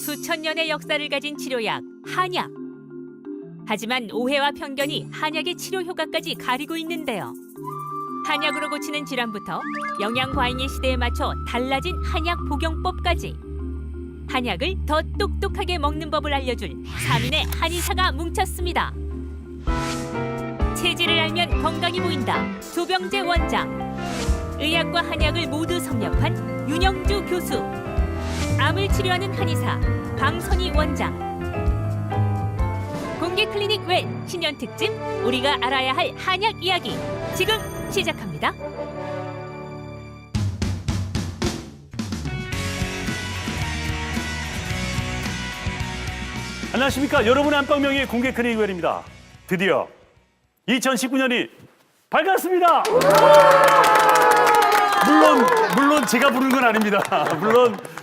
수천 년의 역사를 가진 치료약 한약. 하지만 오해와 편견이 한약의 치료 효과까지 가리고 있는데요. 한약으로 고치는 질환부터 영양 과잉의 시대에 맞춰 달라진 한약 복용법까지 한약을 더 똑똑하게 먹는 법을 알려줄 3인의 한의사가 뭉쳤습니다. 체질을 알면 건강이 보인다. 조병재 원장. 의학과 한약을 모두 섭렵한 윤영주 교수. 암을 치료하는 한의사 방선희 원장. 공개 클리닉 웰 신년 특집 우리가 알아야 할 한약 이야기 지금 시작합니다. 안녕하십니까. 여러분의 안방명의 공개 클리닉 웰입니다. 드디어 2019년이 밝았습니다. 물론 제가 부른 건 아닙니다.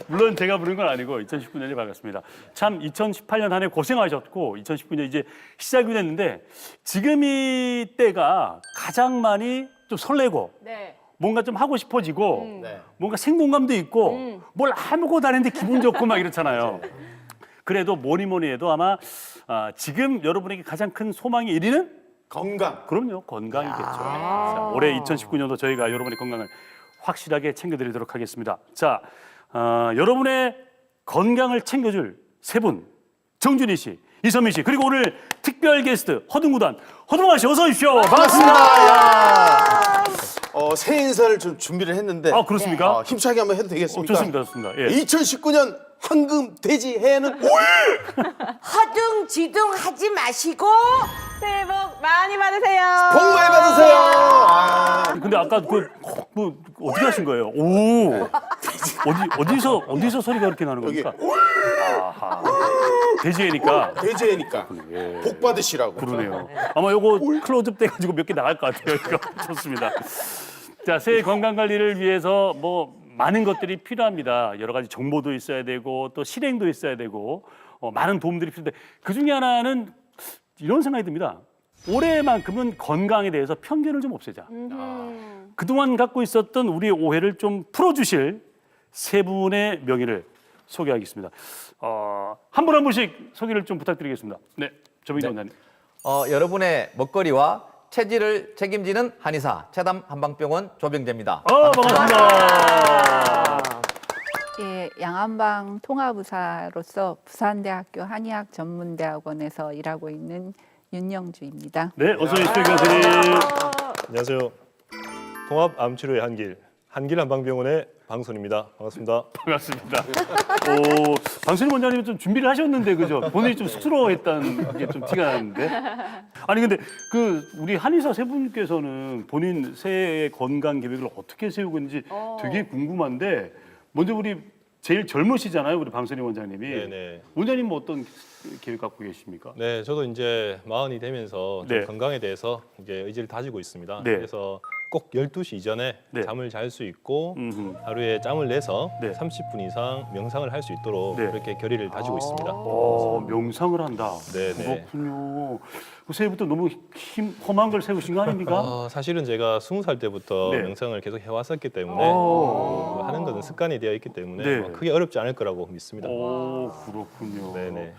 물론 제가 부른 건 아니고 2019년이 밝았습니다. 참 2018년 한 해 고생하셨고 2019년 이제 시작이 됐는데 지금 이 때가 가장 많이 좀 설레고 뭔가 좀 하고 싶어지고 뭔가 생동감도 있고 뭘 아무것도 안 했는데 기분 좋고 막 이렇잖아요. 그래도 뭐니 해도 아마 지금 여러분에게 가장 큰 소망이 1위는 건강. 그럼요, 건강이겠죠. 자, 올해 2019년도 저희가 여러분의 건강을 확실하게 챙겨드리도록 하겠습니다. 자, 여러분의 건강을 챙겨줄 세 분, 정준희 씨, 이선미 씨, 그리고 오늘 특별 게스트 허둥구단 허둥아 씨 어서 오십시오. 반갑습니다. 야. 새 인사를 좀 준비를 했는데. 아, 그렇습니까? 힘차게 한번 해도 되겠습니까? 좋습니다. 예. 2019년 황금 돼지 해는 5일! 허둥지둥 하지 마시고 새해 복 많이 받으세요. 복 많이 받으세요. 근데 아까 뭐 어떻게 하신 거예요? 오, 어디서 소리가 그렇게 나는 여기 겁니까? 아하, 돼지해니까. 돼지해니까 복 받으시라고. 그러네요. 아마 요거 클로즈업 돼가지고 몇 개 나갈 것 같아요. 이거 좋습니다. 자, 새해 건강 관리를 위해서 뭐 많은 것들이 필요합니다. 여러 가지 정보도 있어야 되고 또 실행도 있어야 되고 많은 도움들이 필요한데 그 중에 하나는 이런 생각이 듭니다. 올해만큼은 건강에 대해서 편견을 좀 없애자. 그동안 갖고 있었던 우리의 오해를 좀 풀어주실 세 분의 명의를 소개하겠습니다. 한 분 한 분씩 소개를 좀 부탁드리겠습니다. 네, 조병재 원장님. 여러분의 먹거리와 체질을 책임지는 한의사 최담 한방병원 조병재입니다. 반갑습니다. 예, 양안방 통합의사로서 부산대학교 한의학전문대학원에서 일하고 있는 윤영주입니다. 네, 어서 오십시오, 교수님. 안녕하세요. 통합 암치료의 한길 한방병원의 방선입니다. 반갑습니다. 반갑습니다. 방순희 원장님은 좀 준비를 하셨는데 그죠? 본인이 좀 쑥스러워했다는 게 좀 티가 나는데. 아니 근데 우리 한의사 세 분께서는 본인 새해 건강 계획을 어떻게 세우고 있는지 되게 궁금한데 먼저 우리 제일 젊으시잖아요, 우리 방순희 원장님이. 네네. 원장님 뭐 어떤 계획 갖고 계십니까? 네, 저도 이제 마흔이 되면서 좀 네. 건강에 대해서 이제 의지를 다지고 있습니다. 네. 그래서 꼭 12시 이전에 네. 잠을 잘 수 있고 음흠. 하루에 짬을 내서 네. 30분 이상 명상을 할 수 있도록 네. 그렇게 결의를 다지고 있습니다. 명상을 한다. 네네. 그렇군요. 그 새해부터 너무 험한 걸 세우신 거 아닙니까? 사실은 제가 20살 때부터 네. 명상을 계속 해왔었기 때문에 하는 것은 습관이 되어 있기 때문에 네. 크게 어렵지 않을 거라고 믿습니다. 오, 그렇군요. 네네.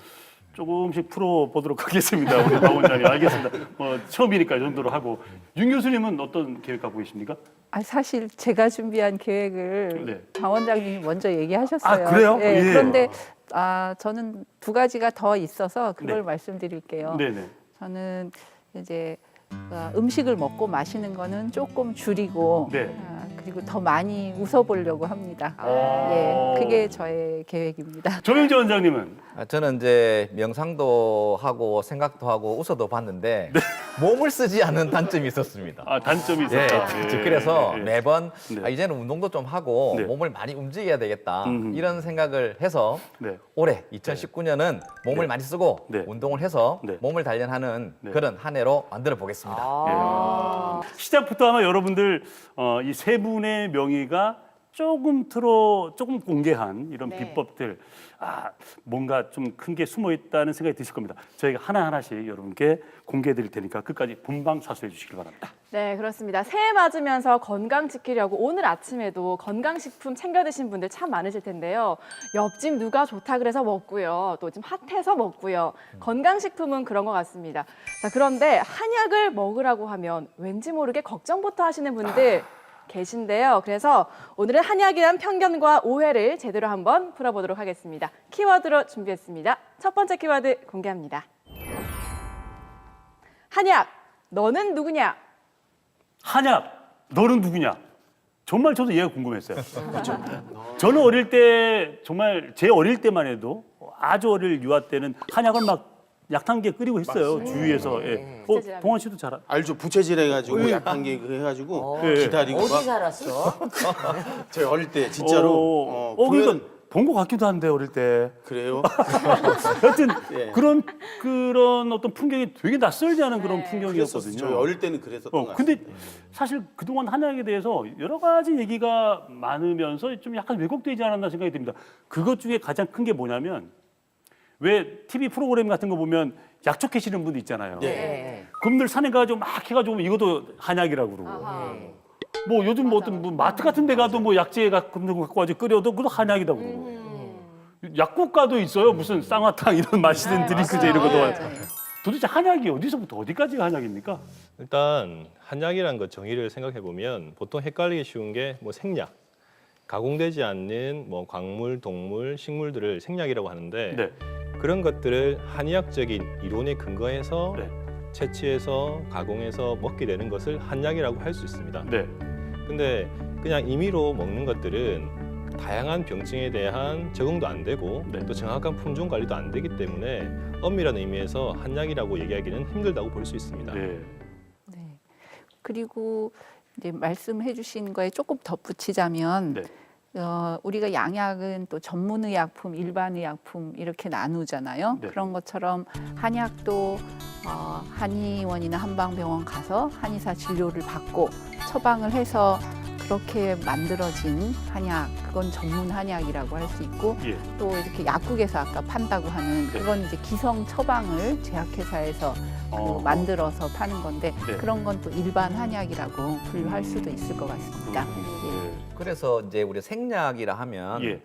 조금씩 풀어보도록 하겠습니다. 우리 박 원장님. 알겠습니다. 처음이니까 이 정도로 하고. 윤 교수님은 어떤 계획 갖고 계십니까? 사실 제가 준비한 계획을 네. 박 원장님이 먼저 얘기하셨어요. 아, 그래요? 예, 예. 그런데 저는 두 가지가 더 있어서 그걸 네. 말씀드릴게요. 네네. 저는 이제 음식을 먹고 마시는 거는 조금 줄이고 네. 그리고 더 많이 웃어보려고 합니다. 아. 예, 그게 저의 계획입니다. 조병재 원장님은? 저는 이제 명상도 하고 생각도 하고 웃어도 봤는데 몸을 쓰지 않는 단점이 있었습니다. 단점이 예, 있었다. 그래서 예. 매번 네. 이제는 운동도 좀 하고 네. 몸을 많이 움직여야 되겠다 이런 생각을 해서 네. 올해 2019년은 몸을 네. 많이 쓰고 네. 운동을 해서 네. 몸을 단련하는 네. 그런 한 해로 만들어 보겠습니다. 시작부터 아마 여러분들 이 세 분의 명의가 조금 공개한 이런 네. 비법들, 뭔가 좀 큰 게 숨어 있다는 생각이 드실 겁니다. 저희가 하나하나씩 여러분께 공개해 드릴 테니까 끝까지 본방사수해 주시길 바랍니다. 네, 그렇습니다. 새해 맞으면서 건강 지키려고 오늘 아침에도 건강식품 챙겨 드신 분들 참 많으실 텐데요. 옆집 누가 좋다 그래서 먹고요. 또 지금 핫해서 먹고요. 건강식품은 그런 것 같습니다. 자, 그런데 한약을 먹으라고 하면 왠지 모르게 걱정부터 하시는 분들 계신데요. 그래서 오늘은 한약이란 편견과 오해를 제대로 한번 풀어보도록 하겠습니다. 키워드로 준비했습니다. 첫 번째 키워드 공개합니다. 한약, 너는 누구냐? 한약, 너는 누구냐? 정말 저도 이해가 궁금했어요. 저는 어릴 때 정말 제 어릴 때만 해도 아주 어릴 유아 때는 한약을 막 약탕기에 끓이고 했어요. 주위에서. 예. 동원 씨도 잘 알죠. 부채질 해가지고 약한게 해가지고 예. 기다리고 어디 막. 살았어? 제가 어릴 때 진짜로 보면 그러니까 본 것 같기도 한데 어릴 때. 그래요. 여튼 예. 그런 어떤 풍경이 되게 낯설지 않은 그런 그랬었어요. 풍경이었거든요. 저희 어릴 때는 그랬었던 것 근데 같아요. 사실 그동안 한약에 대해서 여러 가지 얘기가 많으면서 좀 약간 왜곡되지 않았나 생각이 듭니다. 그것 중에 가장 큰 게 뭐냐면 왜 TV 프로그램 같은 거 보면 약초 캐시는 분들 있잖아요. 네. 그분들 산에 가지고 막 해가지고 이것도 한약이라고 그러고. 뭐 요즘 뭐 어떤 뭐 마트 같은 데 가도 뭐 약재 같은 거 갖고 와서 끓여도 그것도 한약이라고 그러고. 약국가도 있어요. 무슨 쌍화탕 이런 맛있는 드링크제 이런 것도. 도대체 한약이 어디서부터 어디까지가 한약입니까? 일단 한약이라는 것 정의를 생각해 보면 보통 헷갈리기 쉬운 게 뭐 생약, 가공되지 않는 뭐 광물, 동물, 식물들을 생약이라고 하는데 네. 그런 것들을 한의학적인 이론에 근거해서 네. 채취해서 가공해서 먹게 되는 것을 한약이라고 할 수 있습니다. 네. 근데 그냥 임의로 먹는 것들은 다양한 병증에 대한 적응도 안 되고 네. 또 정확한 품종 관리도 안 되기 때문에 엄밀한 의미에서 한약이라고 얘기하기는 힘들다고 볼 수 있습니다. 네. 네. 그리고 이제 말씀해 주신 거에 조금 덧붙이자면 네. 우리가 양약은 또 전문의약품, 일반의약품 이렇게 나누잖아요. 네. 그런 것처럼 한약도 한의원이나 한방병원 가서 한의사 진료를 받고 처방을 해서 그렇게 만들어진 한약, 그건 전문 한약이라고 할 수 있고 예. 또 이렇게 약국에서 아까 판다고 하는 네. 그건 이제 기성 처방을 제약회사에서 만들어서 파는 건데 네. 그런 건 또 일반 한약이라고 분류할 수도 있을 것 같습니다. 예. 그래서 이제 우리 생약이라 하면 예.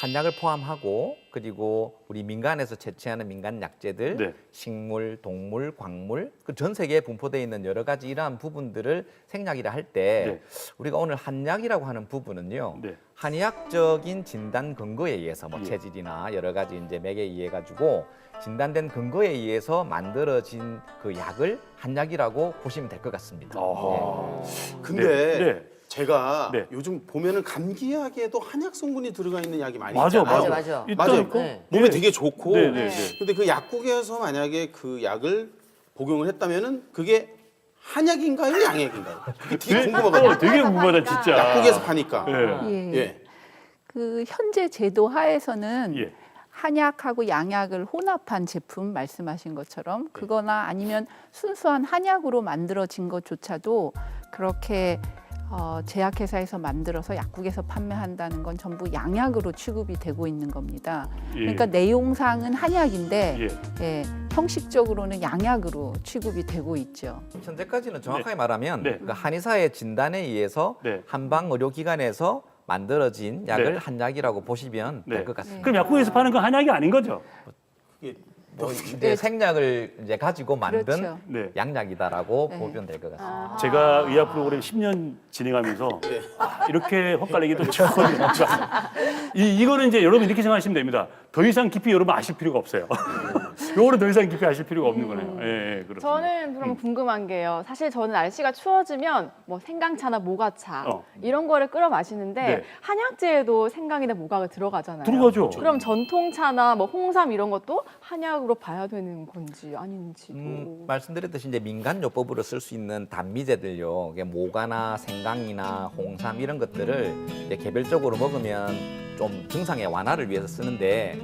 한약을 포함하고 그리고 우리 민간에서 채취하는 민간 약재들, 네. 식물, 동물, 광물 그 전 세계에 분포되어 있는 여러 가지 이러한 부분들을 생약이라 할 때 네. 우리가 오늘 한약이라고 하는 부분은요. 네. 한의학적인 진단 근거에 의해서 뭐 예. 체질이나 여러 가지 이제 맥에 의해 가지고 진단된 근거에 의해서 만들어진 그 약을 한약이라고 보시면 될 것 같습니다. 근데 네. 네. 제가 네. 요즘 보면은 감기약에도 한약 성분이 들어가 있는 약이 많이 맞아, 있잖아요. 맞아. 일단 맞아요. 네. 몸에 되게 좋고. 네, 네, 네. 근데 그 약국에서 만약에 그 약을 복용을 했다면은 그게 한약인가요, 양약인가요? 그게 되게 궁금하거든요. 되게 궁금하다 진짜. 약국에서 파니까. 예. 예. 예. 그 현재 제도 하에서는 예. 한약하고 양약을 혼합한 제품 말씀하신 것처럼 그거나 아니면 순수한 한약으로 만들어진 것조차도 그렇게 제약회사에서 만들어서 약국에서 판매한다는 건 전부 양약으로 취급이 되고 있는 겁니다. 예. 그러니까 내용상은 한약인데 예. 예, 형식적으로는 양약으로 취급이 되고 있죠. 현재까지는 정확하게 말하면 네. 그 한의사의 진단에 의해서 네. 한방 의료기관에서 만들어진 약을 네. 한약이라고 보시면 네. 될 것 같습니다. 그럼 약국에서 파는 건 한약이 아닌 거죠? 이제 생약을 이제 가지고 만든 그렇죠. 네. 양약이다라고 네. 보면 될 것 같습니다. 제가 의학 프로그램 10년 진행하면서 이렇게 헛갈리기도 처음입니다. 이거는 이제 여러분 이렇게 생각하시면 됩니다. 더 이상 깊이 여러분 아실 필요가 없어요. 요거는 더 이상 깊이 아실 필요가 없는 거네요. 예, 그렇습니다. 저는 그럼 궁금한 게요. 사실 저는 날씨가 추워지면 뭐 생강차나 모가차 어. 이런 거를 끓여 마시는데 네. 한약재에도 생강이나 모가가 들어가잖아요. 들어가죠. 그럼 전통차나 뭐 홍삼 이런 것도 한약으로 봐야 되는 건지 아닌지도. 말씀드렸듯이 이제 민간요법으로 쓸 수 있는 단미제들요, 이게 모가나 생강이나 홍삼 이런 것들을 이제 개별적으로 먹으면 좀 증상의 완화를 위해서 쓰는데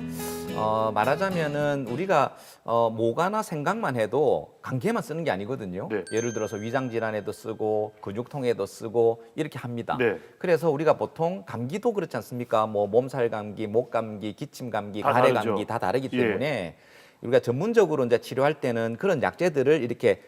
말하자면은 우리가 모가나 생강만 해도 감기에만 쓰는 게 아니거든요. 네. 예를 들어서 위장 질환에도 쓰고 근육통에도 쓰고 이렇게 합니다. 네. 그래서 우리가 보통 감기도 그렇지 않습니까? 뭐 몸살 감기, 목 감기, 기침 감기, 다 가래 다르죠. 감기 다 다르기 예. 때문에 우리가 전문적으로 이제 치료할 때는 그런 약재들을 이렇게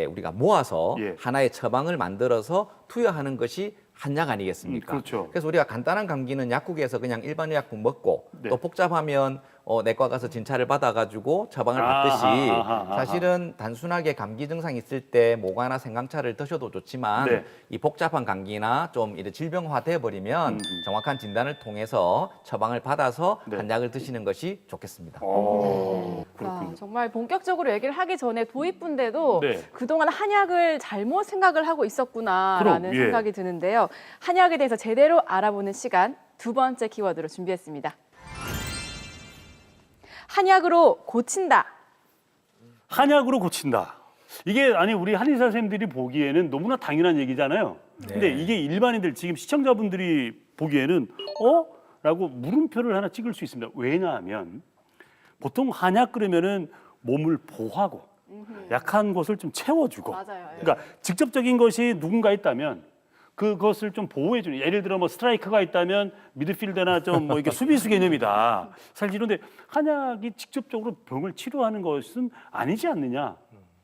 우리가 모아서 예. 하나의 처방을 만들어서 투여하는 것이 한약 아니겠습니까? 그렇죠. 그래서 우리가 간단한 감기는 약국에서 그냥 일반 의약품 먹고 네. 또 복잡하면 내과 가서 진찰을 받아가지고 처방을 아하, 받듯이 아하. 사실은 단순하게 감기 증상 있을 때 모가나 생강차를 드셔도 좋지만 네. 이 복잡한 감기나 좀 이런 질병화돼 버리면 정확한 진단을 통해서 처방을 받아서 네. 한약을 드시는 것이 좋겠습니다. 그렇군요. 정말 본격적으로 얘기를 하기 전에 도입부인데도 네. 그동안 한약을 잘못 생각을 하고 있었구나라는 그럼, 예. 생각이 드는데요. 한약에 대해서 제대로 알아보는 시간 두 번째 키워드로 준비했습니다. 한약으로 고친다. 한약으로 고친다. 이게 아니 우리 한의사 선생님들이 보기에는 너무나 당연한 얘기잖아요. 근데 이게 일반인들 지금 시청자분들이 보기에는 라고 물음표를 하나 찍을 수 있습니다. 왜냐하면 보통 한약 그러면은 몸을 보호하고 약한 곳을 좀 채워주고 맞아요. 그러니까 직접적인 것이 누군가 있다면 그것을 좀 보호해주는 예를 들어 뭐 스트라이커가 있다면 미드필더나 좀 뭐 이게 수비수 개념이다. 사실 이런데 한약이 직접적으로 병을 치료하는 것은 아니지 않느냐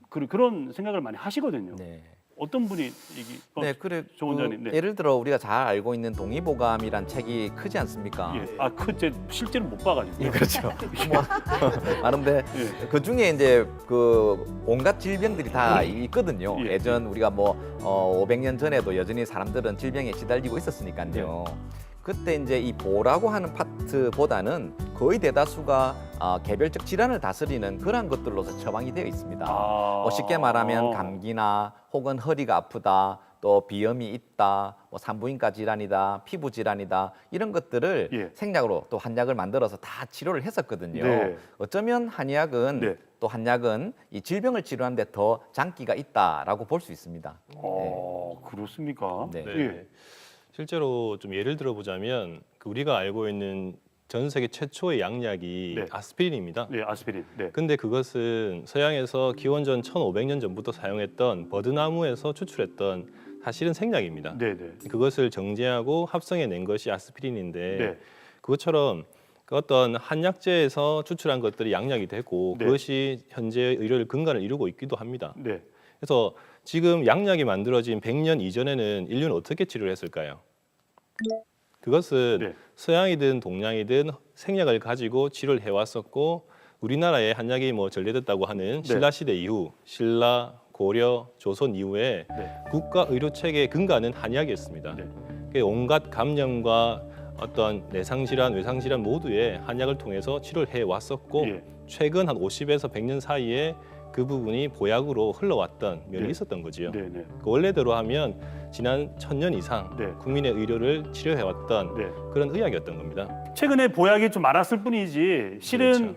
그런 생각을 많이 하시거든요. 네. 어떤 분이 얘기? 네, 그래. 조 원장님. 네. 예를 들어 우리가 잘 알고 있는 동의보감이란 책이 크지 않습니까? 예. 제 실제로 못 봐가지고. 예, 그렇죠. 뭐, 많은데 예. 그 중에 이제 그 온갖 질병들이 다 있거든요. 예. 예전 우리가 뭐 500년 전에도 여전히 사람들은 질병에 시달리고 있었으니까요. 그때 이제 이 보라고 하는 파트보다는 거의 대다수가 개별적 질환을 다스리는 그런 것들로서 처방이 되어 있습니다. 쉽게 말하면 감기나 혹은 허리가 아프다, 또 비염이 있다, 뭐 산부인과 질환이다, 피부 질환이다 이런 것들을 예. 생약으로 또 한약을 만들어서 다 치료를 했었거든요. 네. 어쩌면 한약은 네. 또 한약은 이 질병을 치료하는데 더 장기가 있다라고 볼 수 있습니다. 그렇습니까? 네. 네. 예. 실제로 좀 예를 들어보자면 그 우리가 알고 있는 전 세계 최초의 양약이 네. 아스피린입니다. 네, 아스피린. 네. 근데 그것은 서양에서 기원전 1500년 전부터 사용했던 버드나무에서 추출했던 사실은 생약입니다. 네, 네. 그것을 정제하고 합성해낸 것이 아스피린인데 네. 그것처럼 그 어떤 한약재에서 추출한 것들이 양약이 되고 네. 그것이 현재 의료의 근간을 이루고 있기도 합니다. 네. 그래서 지금 양약이 만들어진 100년 이전에는 인류는 어떻게 치료를 했을까요? 그것은 네. 서양이든 동양이든 생약을 가지고 치료를 해왔었고 우리나라의 한약이 뭐 전래됐다고 하는 신라 시대 이후 신라, 고려, 조선 이후에 네. 국가 의료 체계의 근간은 한약이었습니다. 네. 그 온갖 감염과 어떤 내상 질환, 외상 질환 모두에 한약을 통해서 치료를 해 왔었고 예. 최근 한 50에서 100년 사이에 그 부분이 보약으로 흘러왔던 면이 네. 있었던 거지요. 네, 네. 그 원래대로 하면 지난 1000년 이상 네. 국민의 의료를 치료해왔던 네. 그런 의학이었던 겁니다. 최근에 보약이 좀 많았을 뿐이지 실은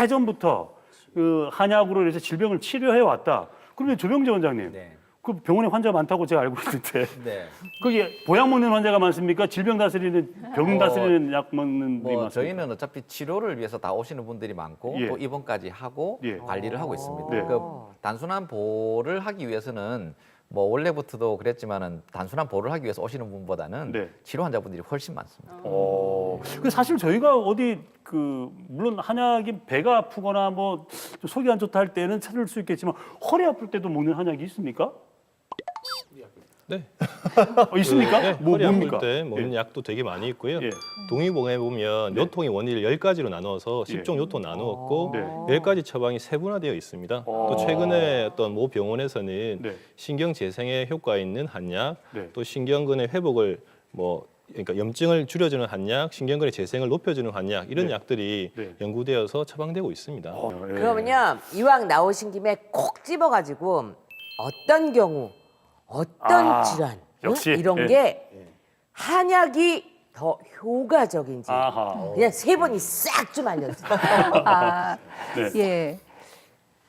예전부터 그 한약으로 해서 질병을 치료해 왔다. 그러면 조병재 원장님, 네. 그 병원에 환자 많다고 제가 알고 있는데 네. 그게 보약 먹는 환자가 많습니까? 질병 다스리는 병 다스리는 약 먹는 분이 뭐 많습니까? 저희는 어차피 치료를 위해서 다 오시는 분들이 많고 예. 또 입원까지 하고 예. 관리를 하고 있습니다. 네. 그 단순한 보호를 하기 위해서는 뭐 원래부터도 그랬지만은 단순한 보호를 하기 위해서 오시는 분보다는 네. 치료 환자분들이 훨씬 많습니다. 근데 사실 저희가 어디 그 물론 한약이 배가 아프거나 뭐 좀 속이 안 좋다 할 때는 찾을 수 있겠지만 허리 아플 때도 먹는 한약이 있습니까? 네. 있습니까? 네, 뭐 허리 아플 뭡니까? 때 먹는 예. 약도 되게 많이 있고요. 예. 동의보감에 보면 요통의 원리를 10가지로 나누어서 10종 요통 나누었고 네. 10가지 처방이 세분화되어 있습니다. 또 최근에 어떤 모 병원에서는 네. 신경 재생에 효과 있는 한약, 네. 또 신경근의 회복을 그러니까 염증을 줄여주는 한약, 신경근의 재생을 높여주는 한약 이런 네. 약들이 네. 연구되어서 처방되고 있습니다. 예. 그러면요 이왕 나오신 김에 콕 집어가지고 어떤 경우 어떤 질환 역시, 이런 예. 게 한약이 더 효과적인지 아하. 그냥 세 번이 싹 좀 알려주세요. 아, 네. 예.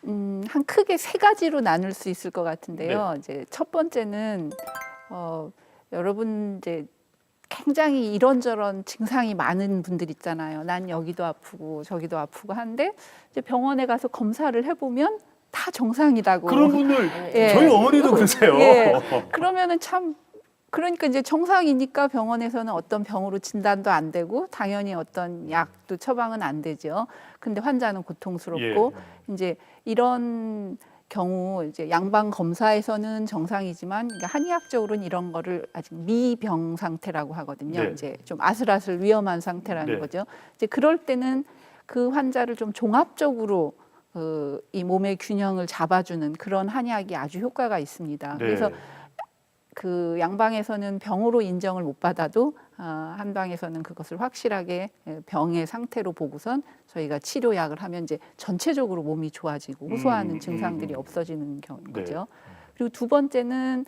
한 크게 세 가지로 나눌 수 있을 것 같은데요. 네. 이제 첫 번째는 여러분 이제 굉장히 이런저런 증상이 많은 분들 있잖아요. 난 여기도 아프고 저기도 아프고 한데 이제 병원에 가서 검사를 해보면 다 정상이라고. 그런 분들 예. 저희 어머니도 그러세요. 예. 그러면은 참 그러니까 이제 정상이니까 병원에서는 어떤 병으로 진단도 안 되고 당연히 어떤 약도 처방은 안 되죠. 근데 환자는 고통스럽고 이제 이런 경우 이제 양방 검사에서는 정상이지만 한의학적으로는 이런 거를 아직 미병 상태라고 하거든요. 네. 이제 좀 아슬아슬 위험한 상태라는 네. 거죠. 이제 그럴 때는 그 환자를 좀 종합적으로 이 몸의 균형을 잡아주는 그런 한약이 아주 효과가 있습니다. 네. 그래서 그 양방에서는 병으로 인정을 못 받아도 한방에서는 그것을 확실하게 병의 상태로 보고선 저희가 치료약을 하면 이제 전체적으로 몸이 좋아지고 호소하는 증상들이 없어지는 거죠. 그리고 두 번째는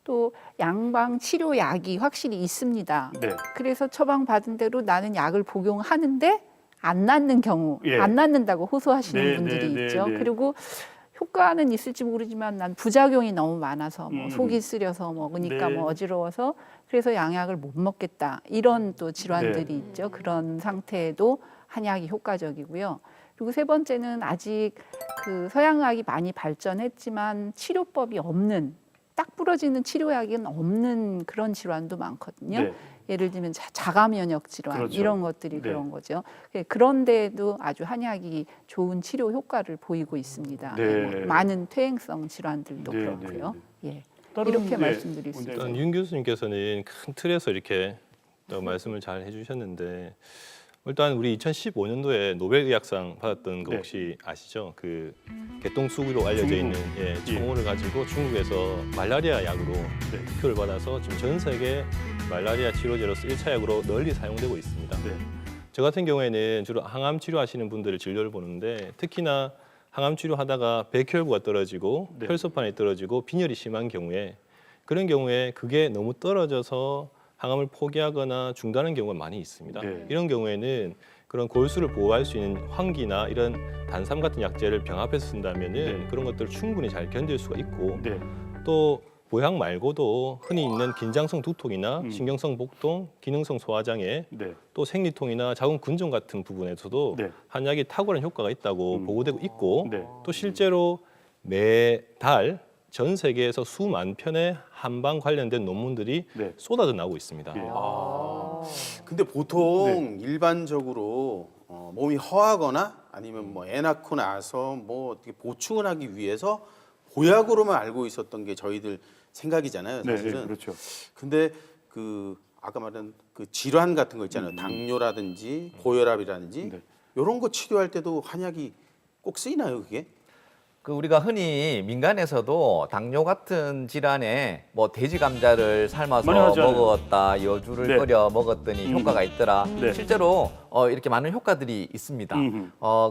또 양방 치료약이 확실히 있습니다. 네. 그래서 처방 받은 대로 나는 약을 복용하는데 안 낫는 경우, 예. 안 낫는다고 호소하시는 네, 분들이 네, 있죠. 네, 네. 그리고 효과는 있을지 모르지만 난 부작용이 너무 많아서 뭐 속이 쓰려서 먹으니까 네. 뭐 어지러워서 그래서 양약을 못 먹겠다 이런 또 질환들이 네. 있죠. 그런 상태에도 한약이 효과적이고요. 그리고 세 번째는 아직 그 서양의학이 많이 발전했지만 치료법이 없는 딱 부러지는 치료약은 없는 그런 질환도 많거든요. 네. 예를 들면 자가 면역 질환 그렇죠. 이런 것들이 네. 그런 거죠. 그런데도 아주 한약이 좋은 치료 효과를 보이고 있습니다. 네. 뭐 많은 퇴행성 질환들도 네, 그렇고요. 예. 다른, 이렇게 네. 말씀드릴 수 있습니다. 일단 윤 교수님께서는 큰 틀에서 이렇게 또 말씀을 잘 해주셨는데 일단 우리 2015년도에 노벨의학상 받았던 거 네. 혹시 아시죠? 그 개똥쑥으로 알려져 있는 청호를 가지고 중국에서 말라리아 약으로 특효를 받아서 지금 전 세계 말라리아 치료제로서 1차 약으로 널리 사용되고 있습니다. 네. 저 같은 경우에는 주로 항암 치료하시는 분들을 진료를 보는데 특히나 항암 치료하다가 백혈구가 떨어지고 네. 혈소판이 떨어지고 빈혈이 심한 경우에 그런 경우에 그게 너무 떨어져서 항암을 포기하거나 중단하는 경우가 많이 있습니다. 네. 이런 경우에는 그런 골수를 보호할 수 있는 황기나 이런 단삼 같은 약재를 병합해서 쓴다면은 네. 그런 것들을 충분히 잘 견딜 수가 있고 네. 또 보약 말고도 흔히 있는 긴장성 두통이나 신경성 복통, 기능성 소화장애, 네. 또 생리통이나 자궁 근종 같은 부분에서도 네. 한약이 탁월한 효과가 있다고 보고되고 있고 네. 또 실제로 매달 전 세계에서 수만 편의 한방 관련된 논문들이 네. 쏟아져 나오고 있습니다. 예. 근데 보통 일반적으로 몸이 허하거나 아니면 뭐 애 낳고 나서 뭐 어떻게 보충을 하기 위해서 보약으로만 알고 있었던 게 저희들 생각이잖아요, 네, 사실은. 네, 그렇죠. 근데 그 아까 말한 그 질환 같은 거 있잖아요. 당뇨라든지 고혈압이라든지 네. 이런 거 치료할 때도 한약이 꼭 쓰이나요, 그게? 그 우리가 흔히 민간에서도 당뇨 같은 질환에 뭐 돼지 감자를 삶아서 많이 하잖아요. 먹었다, 여주를 네. 끓여 먹었더니 효과가 있더라. 네. 실제로 이렇게 많은 효과들이 있습니다.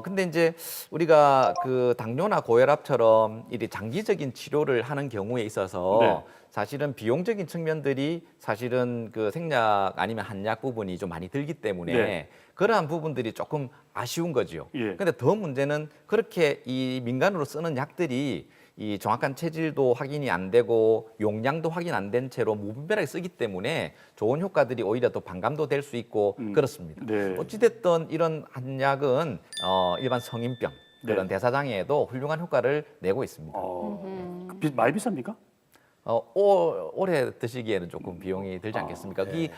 근데 이제 우리가 그 당뇨나 고혈압처럼 이렇게 장기적인 치료를 하는 경우에 있어서 네. 사실은 비용적인 측면들이 사실은 그 생약 아니면 한약 부분이 좀 많이 들기 때문에 네. 그러한 부분들이 조금 아쉬운 거죠. 예. 근데 더 문제는 그렇게 이 민간으로 쓰는 약들이 이 정확한 체질도 확인이 안 되고 용량도 확인 안 된 채로 무분별하게 쓰기 때문에 좋은 효과들이 오히려 더 반감도 될 수 있고 그렇습니다. 네. 어찌됐든 이런 한약은 일반 성인병 그런 네. 대사장애에도 훌륭한 효과를 내고 있습니다. 많이 비쌉니까? 오래 드시기에는 조금 비용이 들지 않겠습니까? 이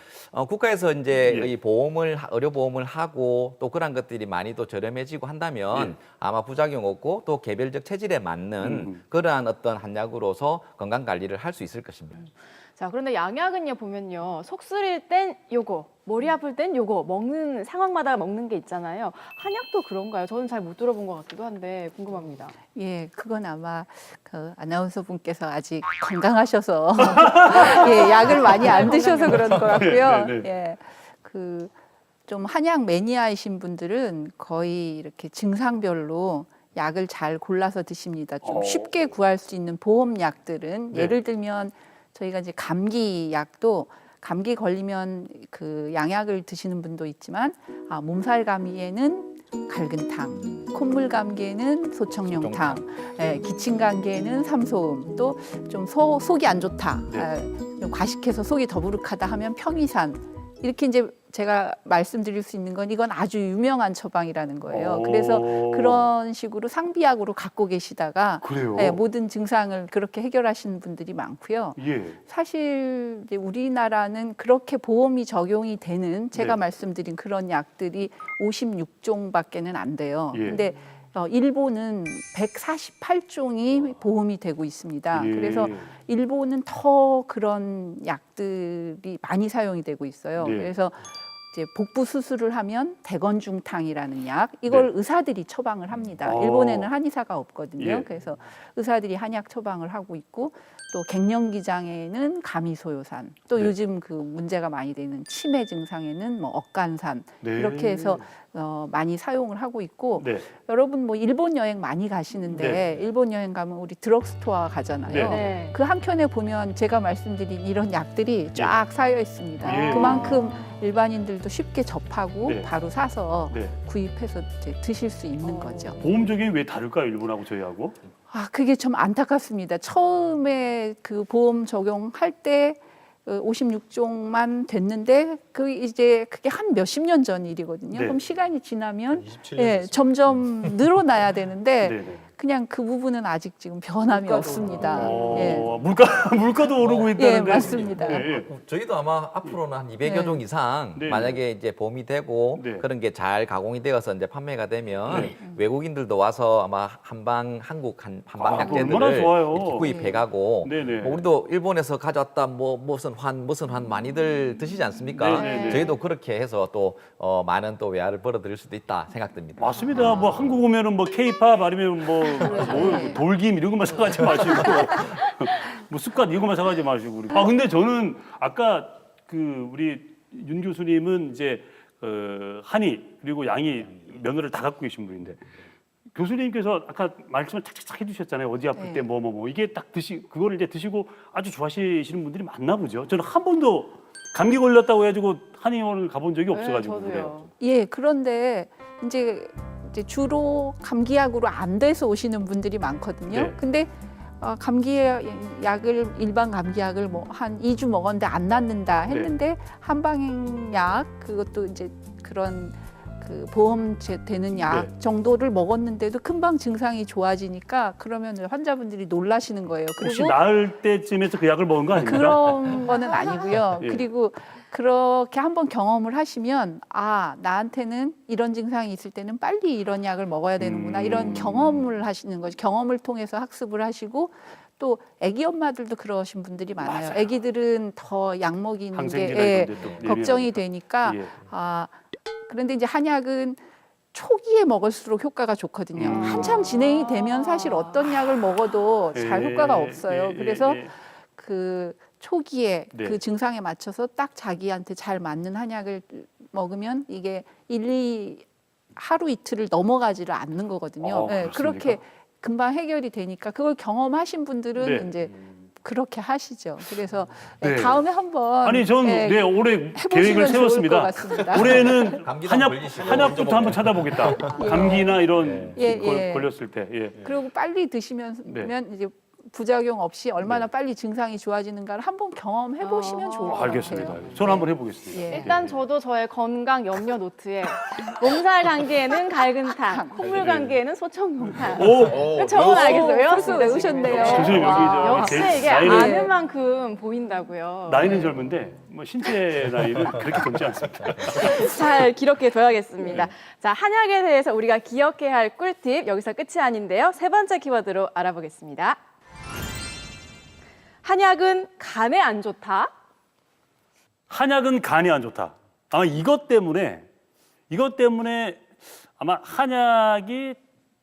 국가에서 이제 예. 이 보험을 의료 보험을 하고 또 그런 것들이 많이 또 저렴해지고 한다면 아마 부작용 없고 또 개별적 체질에 맞는 그러한 어떤 한약으로서 건강 관리를 할 수 있을 것입니다. 자, 그런데 양약은요 보면요 속 쓰릴 땐 요거, 머리 아플 땐 요거 먹는 상황마다 먹는 게 있잖아요. 한약도 그런가요? 저는 잘 못 들어본 것 같기도 한데 궁금합니다. 예, 그건 아마 그 아나운서 분께서 아직 건강하셔서 예, 약을 많이 안 드셔서 그런 것 같고요. 네, 네. 예, 그 좀 한약 매니아이신 분들은 거의 이렇게 증상별로 약을 잘 골라서 드십니다. 좀 쉽게 구할 수 있는 보험약들은 네. 예를 들면 저희가 이제 감기 약도 감기 걸리면 그 양약을 드시는 분도 있지만 몸살 감기에는 갈근탕, 콧물 감기에는 소청룡탕, 예, 기침 감기에는 삼소음, 또 좀 속이 안 좋다, 네. 과식해서 속이 더부룩하다 하면 평이산 이렇게 이제 제가 말씀드릴 수 있는 건 이건 아주 유명한 처방이라는 거예요. 오. 그래서 그런 식으로 상비약으로 갖고 계시다가 그래요? 네, 모든 증상을 그렇게 해결하시는 분들이 많고요. 예. 사실 이제 우리나라는 그렇게 보험이 적용이 되는 제가 네. 말씀드린 그런 약들이 56종밖에는 안 돼요. 예. 근데 일본은 148종이 보험이 되고 있습니다. 예. 그래서 일본은 더 그런 약들이 많이 사용이 되고 있어요. 네. 그래서 이제 복부 수술을 하면 대건중탕이라는 약 이걸 네. 의사들이 처방을 합니다. 어. 일본에는 한의사가 없거든요. 예. 그래서 의사들이 한약 처방을 하고 있고 또 갱년기 장애에는 가미소요산 또 네. 요즘 그 문제가 많이 되는 치매 증상에는 뭐 억간산 네. 이렇게 해서 많이 사용을 하고 있고 네. 여러분 뭐 일본 여행 많이 가시는데 네. 일본 여행 가면 우리 드럭스토어 가잖아요. 네. 네. 그 한켠에 보면 제가 말씀드린 이런 약들이 쫙 쌓여 있습니다. 예. 그만큼 일반인들도 쉽게 접하고 네. 바로 사서 네. 구입해서 이제 드실 수 있는 거죠. 보험 적용이 왜 다를까요? 일본하고 저희하고? 아, 그게 좀 안타깝습니다. 처음에 그 보험 적용할 때 56종만 됐는데 그 이제 그게 한 몇십 년 전 일이거든요. 네. 그럼 시간이 지나면 27년 예, 점점 늘어나야 되는데 네, 네. 그냥 그 부분은 아직 지금 변함이 없습니다. 예. 물가도 오르고 있다는데. 예, 맞습니다. 예, 예. 저희도 아마 앞으로는 한 200여 네. 종 이상 네. 만약에 이제 보험이 되고 네. 그런 게 잘 가공이 되어서 이제 판매가 되면 네. 외국인들도 와서 아마 한국 한방 얼마나 약재들을 좋아요. 이렇게 구입해가고 네, 네. 뭐 우리도 일본에서 가져왔다 뭐 무슨 환 많이들 드시지 않습니까? 네, 네, 네. 저희도 그렇게 해서 또 많은 또 외화를 벌어들일 수도 있다 생각됩니다. 맞습니다. 뭐 한국 오면은 뭐 케이팝 아니면 뭐 돌김 이런 것만 사가지 마시고 뭐 쑥갓 이런 것만 사가지 마시고. 아 근데 저는 아까 그 우리 윤 교수님은 이제 한의 그리고 양의 면허를 다 갖고 계신 분인데 교수님께서 아까 말씀을 착착착 해주셨잖아요. 어디 아플 네. 때 뭐 이게 딱 그거를 이제 드시고 아주 좋아하시는 분들이 많나 보죠. 저는 한 번도 감기 걸렸다고 해가지고 한의원을 가본 적이 없어가지고 그래요. 저도요. 예, 그런데 이제 주로 감기약으로 안 돼서 오시는 분들이 많거든요. 네. 근데 감기약을 일반 감기약을 뭐 한 2주 먹었는데 안 낫는다 했는데 한방약 그것도 이제 그런 그 보험 되는 약 네. 정도를 먹었는데도 금방 증상이 좋아지니까 그러면 환자분들이 놀라시는 거예요. 혹시 나을 때쯤에서 그 약을 먹은 거 아닙니까? 그런 거는 아니고요. 예. 그리고 그렇게 한번 경험을 하시면 아 나한테는 이런 증상이 있을 때는 빨리 이런 약을 먹어야 되는구나 이런 경험을 하시는 거죠. 경험을 통해서 학습을 하시고 또 아기 엄마들도 그러신 분들이 많아요. 맞아요. 아기들은 더 약 먹이는 항생제나 게 이런 데또 걱정이 예민하니까. 되니까 예. 그런데 이제 한약은 초기에 먹을수록 효과가 좋거든요. 한참 진행이 되면 사실 어떤 약을 먹어도 잘 효과가 없어요. 그래서 그 초기에 네. 그 증상에 맞춰서 딱 자기한테 잘 맞는 한약을 먹으면 이게 하루 이틀을 넘어가지를 않는 거거든요. 네, 그렇습니까? 그렇게 금방 해결이 되니까 그걸 경험하신 분들은 네. 이제 그렇게 하시죠. 그래서 네. 다음에 한번 아니 전 올해 해보시면 계획을 좋을 것 세웠습니다. 같습니다. 올해는 감기도 안 걸리시고 한약부터 먼저 한번 찾아보겠다. 감기나 이런 예, 예. 걸렸을 때. 예. 그리고 빨리 드시면 네. 이제 부작용 없이 얼마나 네. 빨리 증상이 좋아지는가를 한번 경험해 보시면 좋을 것 같아요. 알겠습니다. 저는 한번 해보겠습니다. 예. 일단 저도 저의 건강 염려 노트에 몸살 감기에는 갈근탕, 콧물 감기에는 소청룡탕 오, 적어놔야겠어요. 벌써 외웠습니다, 외우셨네요. 지금. 교수님 와. 여기 역시 이게 나이는, 아는 만큼 보인다고요. 나이는 젊은데 뭐 신체 나이는 그렇게 젊지 않습니다. 잘 기록해 둬야겠습니다. 자, 한약에 대해서 우리가 기억해야 할 꿀팁 여기서 끝이 아닌데요. 세 번째 키워드로 알아보겠습니다. 한약은 간에 안 좋다. 한약은 간이 안 좋다. 아마 이것 때문에 아마 한약이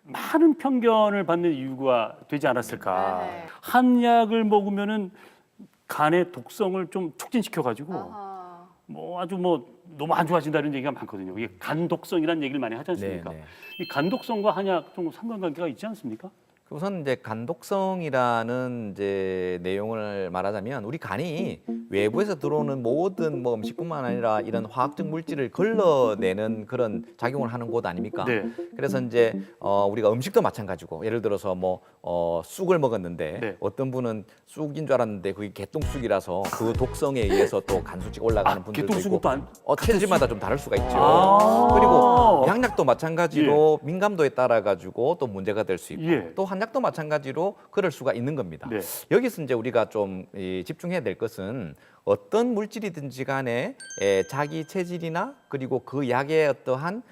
많은 편견을 받는 이유가 되지 않았을까. 네. 한약을 먹으면은 간의 독성을 좀 촉진시켜 가지고 아하. 뭐 아주 뭐 너무 안 좋아진다는 얘기가 많거든요. 이게 간 독성이라는 얘기를 많이 하지 않습니까? 네, 네. 이 간 독성과 한약 좀 상관관계가 있지 않습니까? 우선 이제 간독성이라는 이제 내용을 말하자면 우리 간이 외부에서 들어오는 모든 뭐 음식뿐만 아니라 이런 화학적 물질을 걸러내는 그런 작용을 하는 곳 아닙니까? 네. 그래서 이제 우리가 음식도 마찬가지고 예를 들어서 뭐 쑥을 먹었는데 네. 어떤 분은 쑥인 줄 알았는데 그게 개똥쑥이라서 그 독성에 의해서 또 간 수치가 올라가는 분들도 있고 개똥쑥은 또 안. 체질마다 좀 다를 수가 있죠. 아. 그리고 양약도 마찬가지로 민감도에 따라 가지고 또 문제가 될 수 있고 예. 또 한약도 마찬가지로 그럴 수가 있는 겁니다. 네. 여기서 이제 우리가 좀 집중해야 될 것은 어떤 물질이든지 간에 자기 체질이나 그리고 그 약의 어떠한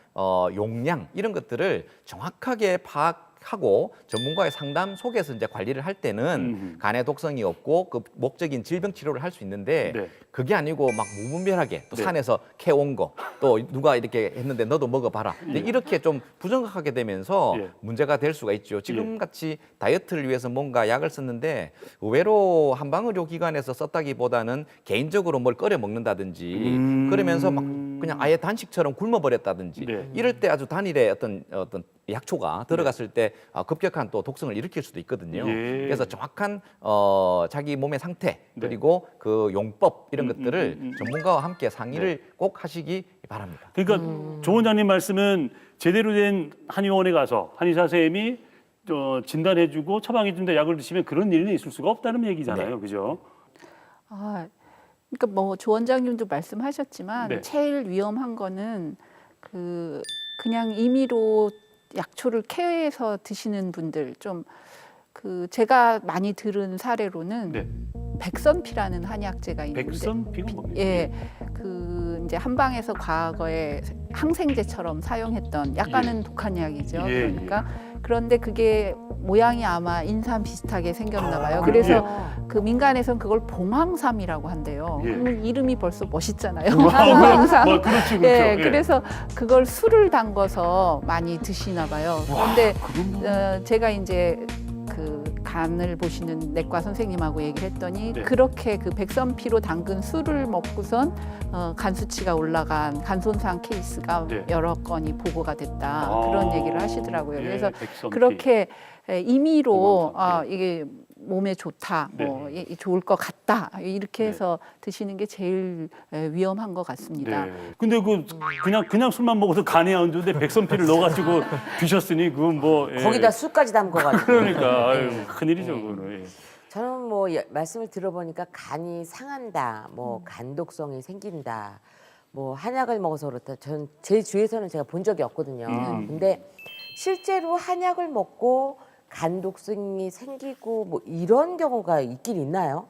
용량 이런 것들을 정확하게 파악하고 전문가의 상담 속에서 이제 관리를 할 때는 간에 독성이 없고 그 목적인 질병 치료를 할 수 있는데 네. 그게 아니고 막 무분별하게 또 네. 산에서 캐온 거 또 누가 이렇게 했는데 너도 먹어봐라 예. 이렇게 좀 부정확하게 되면서 예. 문제가 될 수가 있죠. 지금 같이 다이어트를 위해서 뭔가 약을 썼는데 의외로 한방의료 기관에서 썼다기보다는 개인적으로 뭘 끓여 먹는다든지 그러면서 막 그냥 아예 단식처럼 굶어버렸다든지 네. 이럴 때 아주 단일의 어떤 약초가 들어갔을 때 급격한 또 독성을 일으킬 수도 있거든요. 예. 그래서 정확한 자기 몸의 상태 네. 그리고 그 용법 이런 것들을 전문가와 함께 상의를 꼭 하시기 바랍니다. 그러니까 조 원장님 말씀은 제대로 된 한의원에 가서 한의사 선생님이 진단해주고 처방해준다 약을 드시면 그런 일은 있을 수가 없다는 얘기잖아요, 그죠? 아, 그러니까 뭐 조 원장님도 말씀하셨지만 네. 제일 위험한 거는 그냥 임의로 약초를 캐해서 드시는 분들 좀 제가 많이 들은 사례로는 네. 백선피라는 한약재가 있는데 백선피가 뭡니까? 예, 이제 한방에서 과거에 항생제처럼 사용했던 약간은 독한 약이죠. 예, 그러니까 그런데 그게 모양이 아마 인삼 비슷하게 생겼나 봐요. 그래서 그 민간에서는 그걸 봉황삼이라고 한대요. 예. 그럼 이름이 벌써 멋있잖아요. 뭐, 봉황삼. 그렇죠, 그렇죠. 예, 예. 그래서 그걸 술을 담궈서 많이 드시나 봐요. 그런데 제가 이제 간을 보시는 내과 선생님하고 얘기를 했더니 네. 그렇게 그 백선피로 담근 술을 먹고선 간 수치가 올라간 간 손상 케이스가 네. 여러 건이 보고가 됐다 그런 얘기를 하시더라고요. 예, 그래서 백선피. 그렇게 임의로 봉황삼, 이게 몸에 좋다, 네. 좋을 것 같다 이렇게 네. 해서 드시는 게 제일 위험한 것 같습니다. 네. 근데 그냥 술만 먹어도 간에 안 좋은데 백선피를 넣어가지고 드셨으니 그건 뭐 예. 거기다 쑥까지 담궈가지고. 그러니까 아유, 큰일이죠 그거는. 예. 저는 뭐 말씀을 들어보니까 간이 상한다, 뭐 간독성이 생긴다, 뭐 한약을 먹어서 그렇다. 전 제 주위에서는 제가 본 적이 없거든요. 근데 실제로 한약을 먹고 간독성이 생기고 뭐 이런 경우가 있긴 있나요?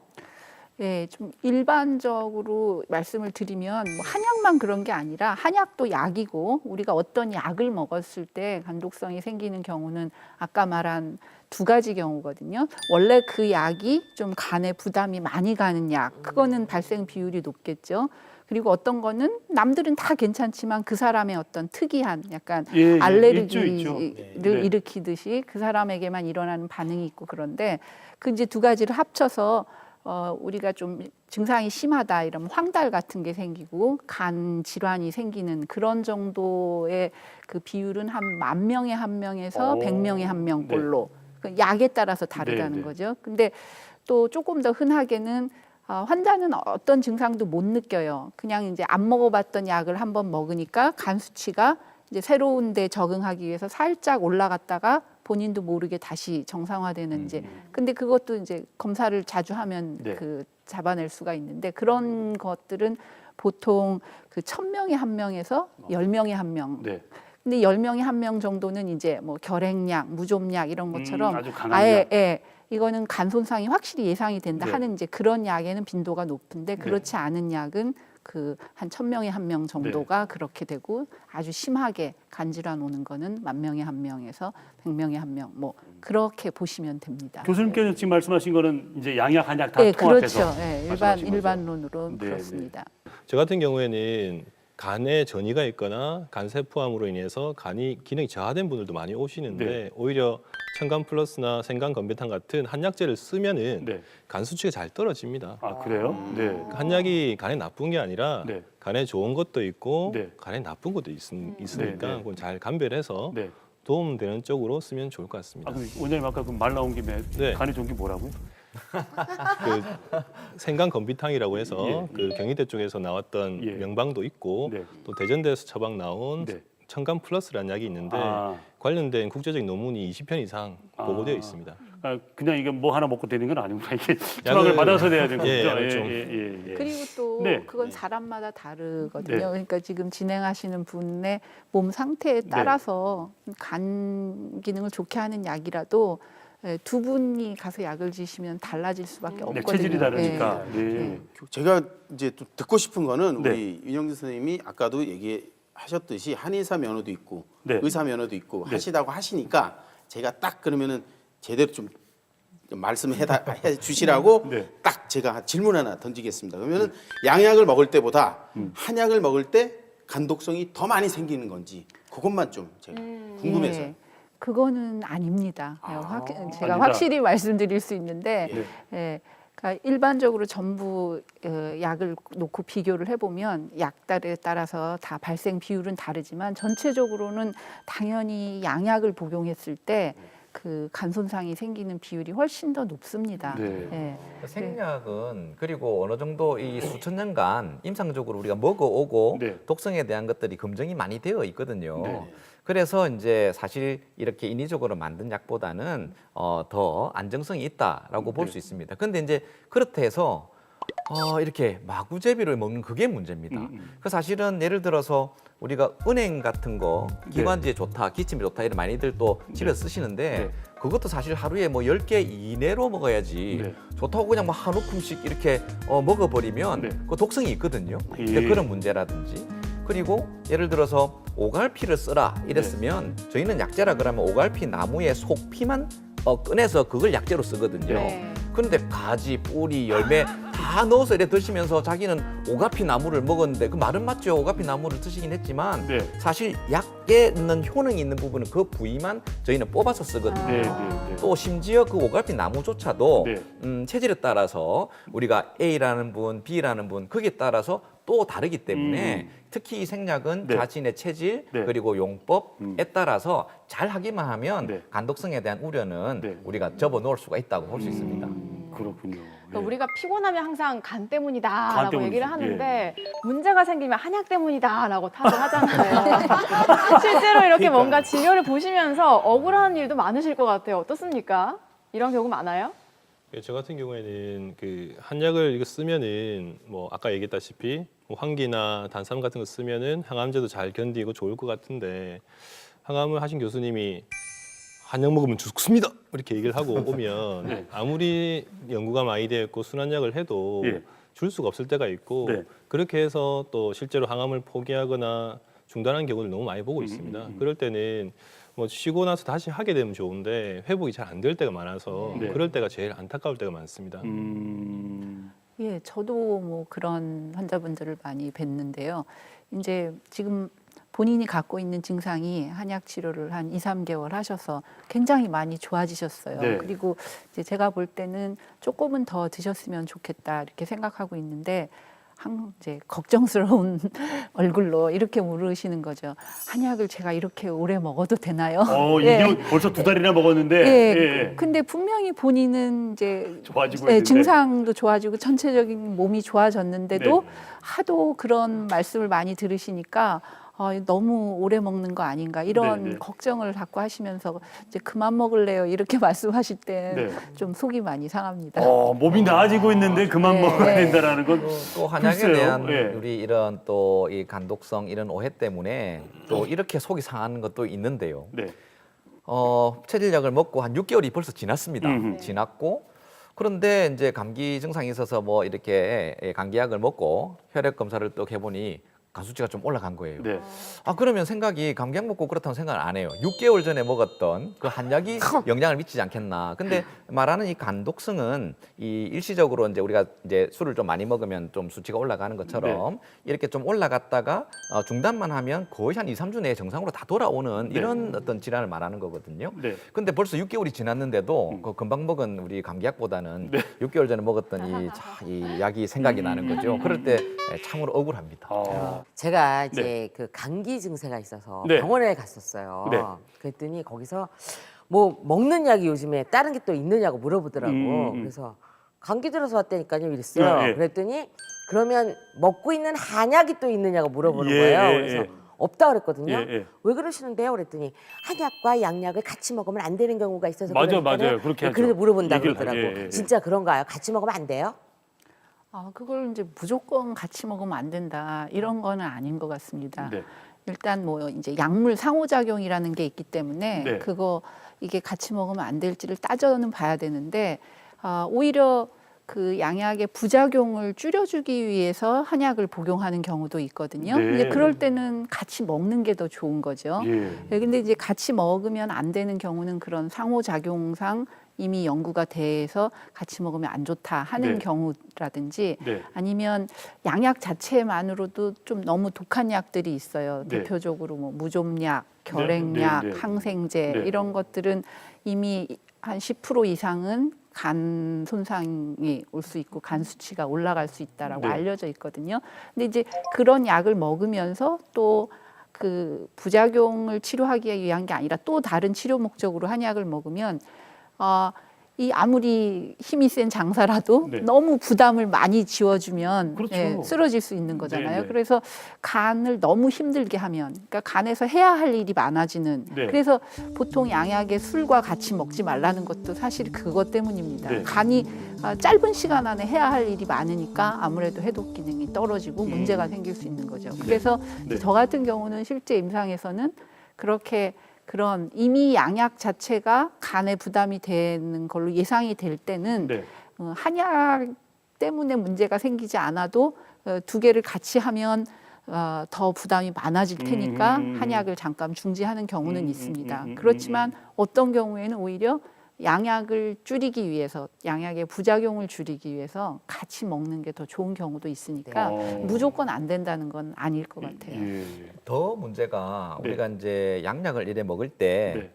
예, 좀 일반적으로 말씀을 드리면 뭐 한약만 그런 게 아니라 한약도 약이고 우리가 어떤 약을 먹었을 때 간독성이 생기는 경우는 아까 말한 두 가지 경우거든요. 원래 그 약이 좀 간에 부담이 많이 가는 약, 그거는 발생 비율이 높겠죠. 그리고 어떤 거는 남들은 다 괜찮지만 그 사람의 어떤 특이한 약간 예, 알레르기를 있죠. 네. 일으키듯이 그 사람에게만 일어나는 반응이 있고 그런데 그 이제 두 가지를 합쳐서 우리가 좀 증상이 심하다 이러면 황달 같은 게 생기고 간 질환이 생기는 그런 정도의 그 비율은 한 10,000명에 1명에서 오. 100명에 1명 네. 골로 그 약에 따라서 다르다는 네, 네. 거죠. 근데 또 조금 더 흔하게는 환자는 어떤 증상도 못 느껴요. 그냥 이제 안 먹어봤던 약을 한번 먹으니까 간 수치가 이제 새로운 데 적응하기 위해서 살짝 올라갔다가 본인도 모르게 다시 정상화되는 이제 근데 그것도 이제 검사를 자주 하면 네. 잡아낼 수가 있는데 그런 것들은 보통 그 1,000명에 1명에서 10명에 1명. 네. 근데 10명에 1명 정도는 이제 뭐 결핵약, 무좀약 이런 것처럼 아주 강한 아예 약. 예, 이거는 간 손상이 확실히 예상이 된다 네. 하는 이제 그런 약에는 빈도가 높은데 그렇지 않은 약은 한 1,000명에 1명 정도가 그렇게 되고 아주 심하게 간질환 오는 거는 10,000명에 1명에서 100명에 1명 뭐 그렇게 보시면 됩니다. 교수님께서 지금 말씀하신 거는 이제 양약 한약 다 네, 통합해서 그렇죠. 네, 말씀하신 거죠? 일반론으로 네, 그렇습니다. 저 같은 경우에는 간에 전이가 있거나 간세포암으로 인해서 간이 기능이 저하된 분들도 많이 오시는데 네. 오히려 청간 플러스나 생간 건배탄 같은 한약재를 쓰면은 네. 간 수치가 잘 떨어집니다. 아 그래요? 네. 한약이 간에 나쁜 게 아니라 네. 간에 좋은 것도 있고 네. 간에 나쁜 것도 있으니까 네, 네. 그건 잘 감별해서 네. 도움되는 쪽으로 쓰면 좋을 것 같습니다. 아, 그럼 원장님 아까 그 말 나온 김에 네. 간이 좋은 게 뭐라고요? 그 생강 건비탕이라고 해서 예. 그 경희대 쪽에서 나왔던 예. 명방도 있고 네. 또 대전대에서 처방 나온 네. 청간 플러스라는 약이 있는데 아. 관련된 국제적인 논문이 20편 이상 보고되어 있습니다. 아, 그냥 이게 뭐 하나 먹고 되는 건 아니구나. 이게 처방을 받아서 돼야 되는 거죠. 예, 약을 좀. 예. 그리고 또 네. 그건 사람마다 다르거든요. 네. 그러니까 지금 진행하시는 분의 몸 상태에 따라서 간 기능을 좋게 하는 약이라도 두 분이 가서 약을 지시면 달라질 수밖에 네, 없거든요. 체질이 다르니까. 예. 네. 제가 이제 또 듣고 싶은 거는 네. 우리 윤영진 선생님이 아까도 얘기하셨듯이 한의사 면허도 있고 네. 의사 면허도 있고 네. 하시다고 하시니까 제가 딱 그러면은 제대로 좀 말씀해 주시라고 네. 딱 제가 질문 하나 던지겠습니다. 그러면은 양약을 먹을 때보다 한약을 먹을 때 간독성이 더 많이 생기는 건지 그것만 좀 제가 궁금해서. 예. 그거는 아닙니다. 제가 아니다. 확실히 말씀드릴 수 있는데 네. 예, 그러니까 일반적으로 전부 약을 놓고 비교를 해보면 약달에 따라서 다 발생 비율은 다르지만 전체적으로는 당연히 양약을 복용했을 때 그 간 손상이 생기는 비율이 훨씬 더 높습니다. 네. 예. 생약은 그리고 어느 정도 이 수천 년간 임상적으로 우리가 먹어오고 네. 독성에 대한 것들이 검증이 많이 되어 있거든요. 네. 그래서 이제 사실 이렇게 인위적으로 만든 약보다는 더 안정성이 있다라고 볼 수 있습니다. 근데 이제 그렇다 해서 이렇게 마구제비를 먹는 그게 문제입니다. 그 사실은 예를 들어서 우리가 은행 같은 거 기관지에 좋다, 기침이 좋다 이런 많이들 또 집에 서 쓰시는데 네. 그것도 사실 하루에 뭐 10개 이내로 먹어야지 네. 좋다고 그냥 뭐 한 움큼씩 이렇게 먹어버리면 네. 그 독성이 있거든요. 예. 그러니까 그런 문제라든지 그리고 예를 들어서 오갈피를 써라 이랬으면 저희는 약재라 그러면 오갈피 나무의 속피만 꺼내서 그걸 약재로 쓰거든요. 네. 그런데 가지, 뿌리, 열매 다 넣어서 이렇게 드시면서 자기는 오가피 나무를 먹었는데 그 말은 맞죠. 오가피 나무를 드시긴 했지만 네. 사실 약에 있는 효능이 있는 부분은 그 부위만 저희는 뽑아서 쓰거든요. 네. 네. 또 심지어 그 오갈피 나무조차도 네. 체질에 따라서 우리가 A라는 분, B라는 분 거기에 따라서 또 다르기 때문에 특히 이 생약은 네. 자신의 체질 네. 그리고 용법에 따라서 잘 하기만 하면 네. 간독성에 대한 우려는 네. 우리가 접어놓을 수가 있다고 볼 수 있습니다. 그렇군요. 그러니까 네. 우리가 피곤하면 항상 간 때문이다라고 때문이죠. 얘기를 하는데 문제가 생기면 한약 때문이다라고 탓을 하잖아요. 실제로 이렇게 뭔가 진료를 보시면서 억울한 일도 많으실 것 같아요. 어떻습니까? 이런 경우 많아요? 저 같은 경우에는 그 한약을 이거 쓰면은 뭐 아까 얘기했다시피 뭐 환기나 단삼 같은 거 쓰면은 항암제도 잘 견디고 좋을 것 같은데 항암을 하신 교수님이 한약 먹으면 죽습니다 이렇게 얘기를 하고 오면 네. 아무리 연구가 많이 되어 있고 순한약을 해도 예. 줄 수가 없을 때가 있고 네. 그렇게 해서 또 실제로 항암을 포기하거나 중단한 경우를 너무 많이 보고 있습니다. 그럴 때는 뭐 쉬고 나서 다시 하게 되면 좋은데 회복이 잘 안 될 때가 많아서 네. 그럴 때가 제일 안타까울 때가 많습니다. 예, 저도 뭐 그런 환자분들을 많이 뵀는데요. 이제 지금 본인이 갖고 있는 증상이 한약 치료를 한 2, 3개월 하셔서 굉장히 많이 좋아지셨어요. 네. 그리고 이제 제가 볼 때는 조금은 더 드셨으면 좋겠다 이렇게 생각하고 있는데 이제 걱정스러운 얼굴로 이렇게 물으시는 거죠. 한약을 제가 이렇게 오래 먹어도 되나요? 이게 예. 벌써 2달이나 먹었는데. 예. 예. 근데 분명히 본인은 이제 좋아지고 예, 있는데. 증상도 좋아지고 전체적인 몸이 좋아졌는데도 네. 하도 그런 말씀을 많이 들으시니까 너무 오래 먹는 거 아닌가 이런 네, 네. 걱정을 자꾸 하시면서 이제 그만 먹을래요 이렇게 말씀하실 때 네. 좀 속이 많이 상합니다. 몸이 나아지고 있는데 그만 네. 먹어야 네. 된다라는 건 또 한약에 글쎄요. 대한 예. 우리 이런 또 이 간독성 이런 오해 때문에 또 이렇게 속이 상하는 것도 있는데요. 네. 체질약을 먹고 한 6개월이 벌써 지났습니다. 음흠. 지났고 그런데 이제 감기 증상이 있어서 뭐 이렇게 감기약을 먹고 혈액 검사를 또 해보니 간 수치가 좀 올라간 거예요. 네. 그러면 생각이 감기약 먹고 그렇다는 생각을 안 해요. 6개월 전에 먹었던 그 한약이 영향을 미치지 않겠나. 근데 말하는 이 간독성은 이 일시적으로 이제 우리가 이제 술을 좀 많이 먹으면 좀 수치가 올라가는 것처럼 이렇게 좀 올라갔다가 중단만 하면 거의 한 2, 3주 내에 정상으로 다 돌아오는 이런 어떤 질환을 말하는 거거든요. 네. 근데 벌써 6개월이 지났는데도 그 금방 먹은 우리 감기약보다는 6개월 전에 먹었던 이 약이 생각이 나는 거죠. 그럴 때 참으로 억울합니다. 제가 이제 그 감기 증세가 있어서 네. 병원에 갔었어요. 네. 그랬더니 거기서 뭐 먹는 약이 요즘에 다른 게 또 있느냐고 물어보더라고. 그래서 감기 들어서 왔다니까요 이랬어요. 예. 그랬더니 그러면 먹고 있는 한약이 또 있느냐고 물어보는 예, 거예요. 예, 그래서 예. 없다 그랬거든요. 예, 예. 왜 그러시는데요? 그랬더니 한약과 양약을 같이 먹으면 안 되는 경우가 있어서 맞아, 그러니까는 맞아요. 그렇게 하죠. 그래서 물어본다 얘기를 그러더라고. 하죠. 예, 예. 진짜 그런가요? 같이 먹으면 안 돼요? 그걸 이제 무조건 같이 먹으면 안 된다 이런 거는 아닌 것 같습니다. 네. 일단 뭐 이제 약물 상호작용이라는 게 있기 때문에 네. 그거 이게 같이 먹으면 안 될지를 따져는 봐야 되는데 오히려 그 양약의 부작용을 줄여주기 위해서 한약을 복용하는 경우도 있거든요. 네. 이제 그럴 때는 같이 먹는 게 더 좋은 거죠. 예. 근데 이제 같이 먹으면 안 되는 경우는 그런 상호작용상 이미 연구가 돼서 같이 먹으면 안 좋다 하는 네. 경우라든지 네. 아니면 양약 자체만으로도 좀 너무 독한 약들이 있어요. 네. 대표적으로 뭐 무좀약, 결핵약, 네, 네. 항생제 네. 이런 것들은 이미 한 10% 이상은 간 손상이 올 수 있고 간 수치가 올라갈 수 있다라고 네. 알려져 있거든요. 근데 이제 그런 약을 먹으면서 또 그 부작용을 치료하기 위한 게 아니라 또 다른 치료 목적으로 한약을 먹으면 이 아무리 힘이 센 장사라도 네. 너무 부담을 많이 지워주면 그렇죠. 쓰러질 수 있는 거잖아요. 네, 네. 그래서 간을 너무 힘들게 하면, 그러니까 간에서 해야 할 일이 많아지는. 네. 그래서 보통 양약에 술과 같이 먹지 말라는 것도 사실 그것 때문입니다. 네. 간이 짧은 시간 안에 해야 할 일이 많으니까 아무래도 해독 기능이 떨어지고 문제가 생길 수 있는 거죠. 그래서 네. 저 같은 경우는 실제 임상에서는 그렇게 그런 이미 양약 자체가 간에 부담이 되는 걸로 예상이 될 때는 네. 한약 때문에 문제가 생기지 않아도 두 개를 같이 하면 더 부담이 많아질 테니까 한약을 잠깐 중지하는 경우는 있습니다. 그렇지만 어떤 경우에는 오히려 양약을 줄이기 위해서, 양약의 부작용을 줄이기 위해서 같이 먹는 게 더 좋은 경우도 있으니까 무조건 안 된다는 건 아닐 것 같아요. 예. 더 문제가 네. 우리가 이제 양약을 이래 먹을 때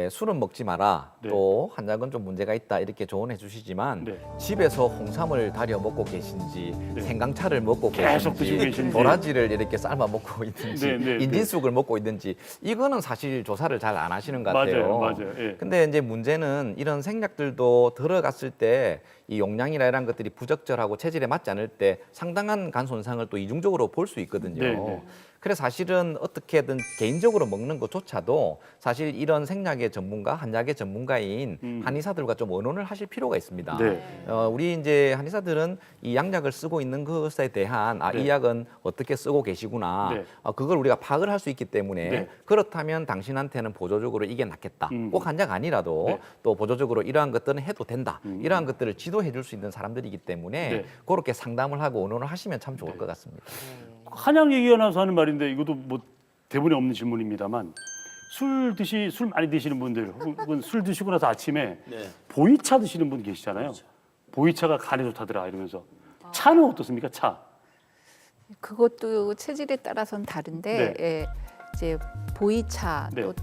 술은 먹지 마라. 네. 또 한약은 좀 문제가 있다 이렇게 조언해 주시지만 네. 집에서 홍삼을 달여 먹고 계신지 네. 생강차를 먹고 계속 드시고 계신지 계신지. 도라지를 이렇게 삶아 먹고 있든지 네, 네, 네. 인진쑥을 먹고 있든지 이거는 사실 조사를 잘 안 하시는 것 같아요. 맞아요. 예. 근데 이제 문제는 이런 생약들도 들어갔을 때 이 용량이나 이런 것들이 부적절하고 체질에 맞지 않을 때 상당한 간 손상을 또 이중적으로 볼 수 있거든요. 네, 네. 그래서 사실은 어떻게든 개인적으로 먹는 것조차도 사실 이런 생약의 전문가, 한약의 전문가인 한의사들과 좀 의논을 하실 필요가 있습니다. 네. 우리 이제 한의사들은 이 양약을 쓰고 있는 것에 대한 네. 이 약은 어떻게 쓰고 계시구나. 네. 그걸 우리가 파악을 할 수 있기 때문에 네. 그렇다면 당신한테는 보조적으로 이게 낫겠다. 꼭 한약 아니라도 네. 또 보조적으로 이러한 것들은 해도 된다. 이러한 것들을 지도해 줄 수 있는 사람들이기 때문에 네. 그렇게 상담을 하고 의논을 하시면 참 좋을 것 같습니다. 한약 얘기가 나서 하는 말인데 이것도 뭐 대본에 없는 질문입니다만 술 많이 드시는 분들 혹은 술 드시고 나서 아침에 네. 보이차 드시는 분 계시잖아요. 보이차가 간에 좋다더라 이러면서 차는 어떻습니까? 차. 그것도 체질에 따라서는 다른데 네. 이제 보이차 네. 또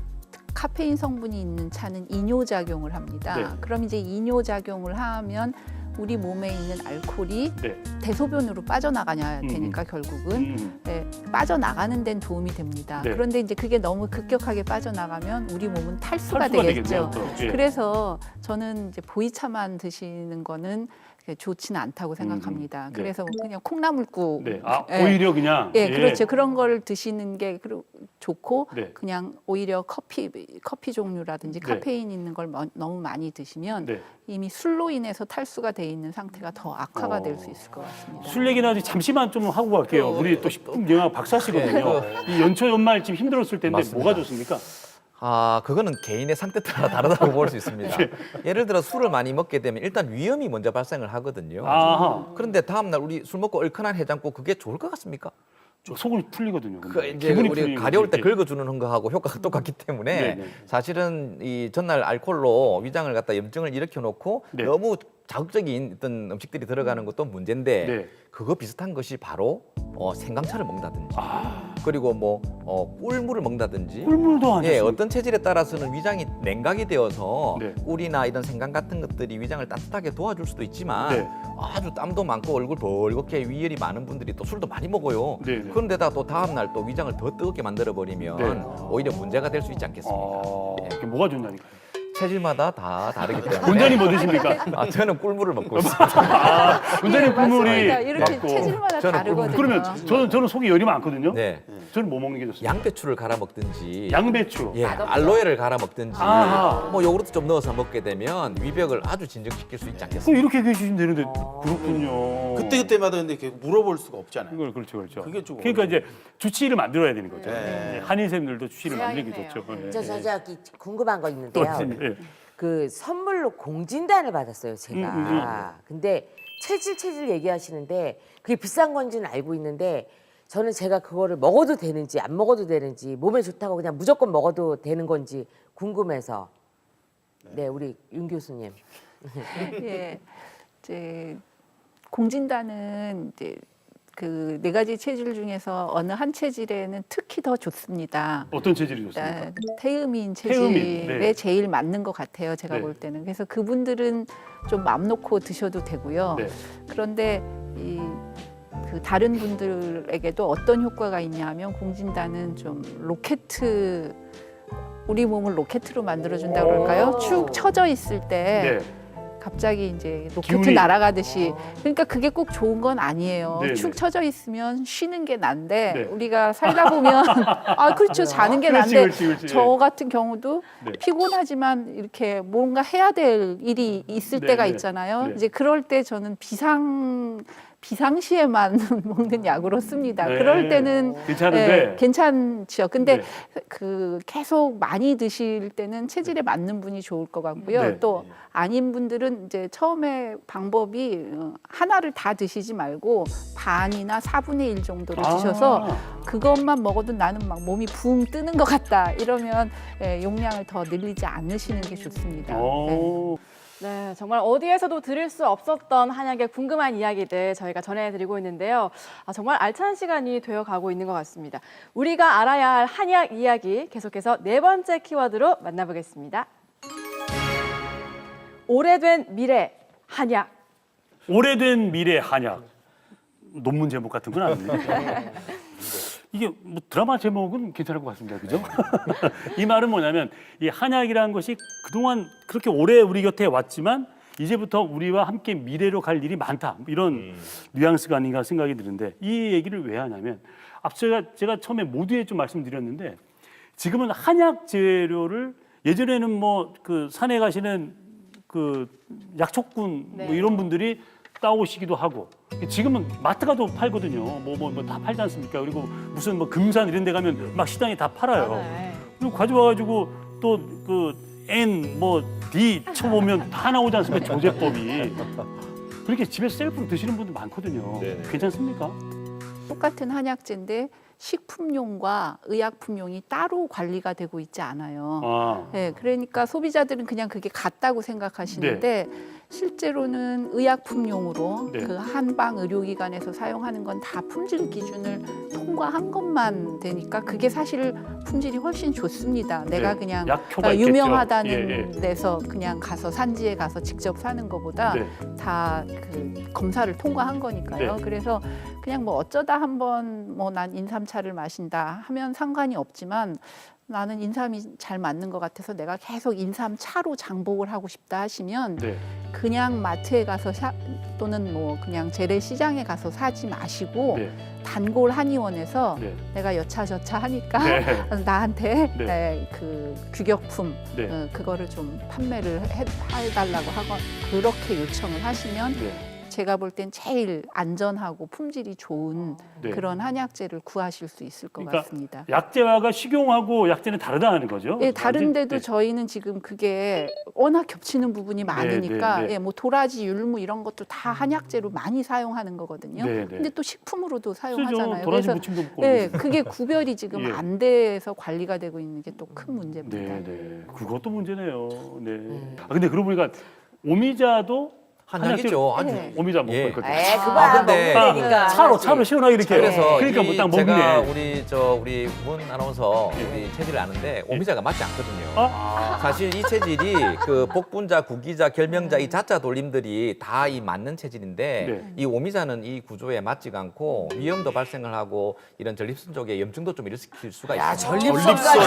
카페인 성분이 있는 차는 이뇨작용을 합니다. 네. 그럼 이제 이뇨작용을 하면 우리 몸에 있는 알코올이 네. 대소변으로 빠져나가야 되니까 결국은 빠져나가는 데는 도움이 됩니다. 네. 그런데 이제 그게 너무 급격하게 빠져나가면 우리 몸은 탈수가 탈수가 되겠죠. 되겠네요, 또. 예. 그래서 저는 이제 보이차만 드시는 거는 좋지는 않다고 생각합니다. 네. 그래서 그냥 콩나물국 네. 예. 오히려 그냥 예, 그렇죠. 그런 걸 드시는 게 좋고 네. 그냥 오히려 커피 종류라든지 네. 카페인 있는 걸 너무 많이 드시면 네. 이미 술로 인해서 탈수가 돼 있는 상태가 더 악화가 될 수 있을 것 같습니다. 술 얘기나 잠시만 좀 하고 갈게요. 우리 또 영화 박사시거든요. 이 연초 연말 지금 힘들었을 텐데 맞습니다. 뭐가 좋습니까? 그거는 개인의 상태 따라 다르다고 볼 수 있습니다. 예를 들어 술을 많이 먹게 되면 일단 위험이 먼저 발생을 하거든요. 아하. 그런데 다음날 우리 술 먹고 얼큰한 해장국 그게 좋을 것 같습니까? 저 속은 풀리거든요. 그 이제 기분이 우리 풀리는 가려울 때 거지. 긁어주는 거하고 효과가 똑같기 때문에 네, 네. 사실은 이 전날 알코올로 위장을 갖다 염증을 일으켜 놓고 네. 너무 자극적인 어떤 음식들이 들어가는 것도 문제인데 네. 그거 비슷한 것이 바로 생강차를 먹는다든지 그리고 뭐 꿀물을 먹는다든지 꿀물도 안 예, 좋습니다. 어떤 체질에 따라서는 위장이 냉각이 되어서 네. 꿀이나 이런 생강 같은 것들이 위장을 따뜻하게 도와줄 수도 있지만 네. 아주 땀도 많고 얼굴 벌겋게 위열이 많은 분들이 또 술도 많이 먹어요. 네, 네. 그런데다 또 다음 날 또 위장을 더 뜨겁게 만들어 버리면 네. 오히려 문제가 될 수 있지 않겠습니까? 그게 뭐가 좋냐니까요. 체질마다 다 다르기 때문에. 원장님 뭐 드십니까? 저는 꿀물을 먹고 있습니다. 원장님 국물이 맞습니다. 이렇게 맞고. 체질마다 저는 다르거든요. 그러면 저는 속에 열이 많거든요. 네. 저는 뭐 먹는 게 좋습니까? 양배추를 갈아 먹든지 양배추. 예, 알로에를 갈아 먹든지 아하. 뭐 요구르트 좀 넣어서 먹게 되면 위벽을 아주 진정시킬 수 있지 그럼 않겠습니까? 이렇게 계시면 되는데 그렇군요. 그때마다 근데 계속 물어볼 수가 없잖아요. 이걸 그렇죠. 그게 좀 그러니까 이제 주치의를 만들어야 되는 거죠. 네. 한의사님들도 주치의를 만드는 게 해야겠네요. 좋죠. 네. 저기 궁금한 거 또 있는데요. 있습니다. 예. 그 선물로 공진단을 받았어요, 제가. 근데 체질 얘기하시는데 그게 비싼 건지는 알고 있는데 저는 제가 그거를 먹어도 되는지 안 먹어도 되는지 몸에 좋다고 그냥 무조건 먹어도 되는 건지 궁금해서. 네, 우리 윤 교수님. 예, 이제 공진단은 이제 그 네 가지 체질 중에서 어느 한 체질에는 특히 더 좋습니다. 어떤 체질이 좋습니까? 태음인 체질에 태음인, 네. 제일 맞는 것 같아요. 제가 네. 볼 때는. 그래서 그분들은 좀 맘 놓고 드셔도 되고요. 네. 그런데 그 다른 분들에게도 어떤 효과가 있냐 하면 공진단은 좀 우리 몸을 로켓으로 만들어준다고 그럴까요? 축 처져 있을 때 네. 갑자기 이제 로켓 기운이- 날아가듯이 그러니까 그게 꼭 좋은 건 아니에요. 네네. 축 처져 있으면 쉬는 게 난데 네. 우리가 살다 보면 아 그렇죠 자는 게 그렇지, 난데 그렇지. 저 같은 경우도 네. 피곤하지만 이렇게 뭔가 해야 될 일이 있을 네, 때가 네. 있잖아요. 네. 이제 그럴 때 저는 비상시에만 먹는 약으로 씁니다. 네. 그럴 때는 괜찮은데. 괜찮죠. 근데 네. 그 계속 많이 드실 때는 체질에 맞는 분이 좋을 것 같고요. 네. 또 아닌 분들은 이제 처음에 방법이 하나를 다 드시지 말고 반이나 4분의 1 정도를 드셔서 그것만 먹어도 나는 막 몸이 붕 뜨는 것 같다. 이러면 용량을 더 늘리지 않으시는 게 좋습니다. 네. 오. 네, 정말 어디에서도 들을 수 없었던 한약의 궁금한 이야기들 저희가 전해드리고 있는데요. 정말 알찬 시간이 되어가고 있는 것 같습니다. 우리가 알아야 할 한약 이야기 계속해서 네 번째 키워드로 만나보겠습니다. 오래된 미래 한약. 오래된 미래 한약. 논문 제목 같은 건 아닙니다. 이게 뭐 드라마 제목은 괜찮을 것 같습니다. 그죠? 이 말은 뭐냐면 이 한약이라는 것이 그동안 그렇게 오래 우리 곁에 왔지만 이제부터 우리와 함께 미래로 갈 일이 많다. 이런 뉘앙스가 아닌가 생각이 드는데 이 얘기를 왜 하냐면 앞서 제가 처음에 모두에 좀 말씀드렸는데 지금은 한약 재료를 예전에는 뭐 그 산에 가시는 그 약초꾼 네. 뭐 이런 분들이 따오시기도 하고 지금은 마트 가도 팔거든요. 뭐 다 팔지 않습니까? 그리고 무슨 뭐 금산 이런 데 가면 막 시장에 다 팔아요. 네. 그리고 가져와가지고 또 그 N 뭐 D 쳐보면 다 나오지 않습니까? 조제법이. 그렇게 집에서 셀프로 드시는 분들 많거든요. 네네. 괜찮습니까? 똑같은 한약재인데 식품용과 의약품용이 따로 관리가 되고 있지 않아요. 아, 네, 그러니까 소비자들은 그냥 그게 같다고 생각하시는데 실제로는 의약품용으로 네. 그 한방 의료기관에서 사용하는 건 다 품질 기준을 통과한 것만 되니까 그게 사실 품질이 훨씬 좋습니다. 내가 네. 그냥 약효가 있겠죠. 유명하다는 예, 예. 데서 그냥 가서 산지에 가서 직접 사는 것보다 네. 다 그 검사를 통과한 거니까요. 네. 그래서 그냥 뭐 어쩌다 한번 뭐 난 인삼차를 마신다 하면 상관이 없지만 나는 인삼이 잘 맞는 것 같아서 내가 계속 인삼차로 장복을 하고 싶다 하시면 네. 그냥 마트에 가서 또는 뭐 그냥 재래시장에 가서 사지 마시고 네. 단골 한의원에서 네. 내가 여차저차 하니까 네. 나한테 네. 그 규격품 네. 그거를 좀 판매를 해달라고 하고 그렇게 요청을 하시면 네. 제가 볼 땐 제일 안전하고 품질이 좋은 네. 그런 한약재를 구하실 수 있을 것 그러니까 같습니다. 약재화가 식용하고 약재는 다르다는 거죠? 예, 다른데도 네. 저희는 지금 그게 워낙 겹치는 부분이 많으니까 네, 네. 예, 뭐 도라지, 율무 이런 것도 다 한약재로 많이 사용하는 거거든요. 네, 네. 근데 또 식품으로도 쓰죠. 사용하잖아요. 도라지 그래서 무침도 먹고. 예, 그게 구별이 지금 예. 안 돼서 관리가 되고 있는 게 또 큰 문제입니다. 네, 네. 그것도 문제네요. 네. 아, 근데 그러고 보니까 오미자도 한약이죠. 아주. 네. 오미자 먹고 예. 있거든요. 그거야 근데 먹으면 되니까. 차로 시원하게 이렇게. 그래서 그러니까 이 뭐딱 제가 먹네. 우리 문 아나운서 우리 체질을 아는데 오미자가 맞지 않거든요. 아. 사실 이 체질이 그 복분자, 구기자, 결명자 이 자자 돌림들이 다 이 맞는 체질인데 네. 이 오미자는 이 구조에 맞지가 않고 위염도 발생을 하고 이런 전립선 쪽에 염증도 좀 일으킬 수가 야 있어요. 전립선까지.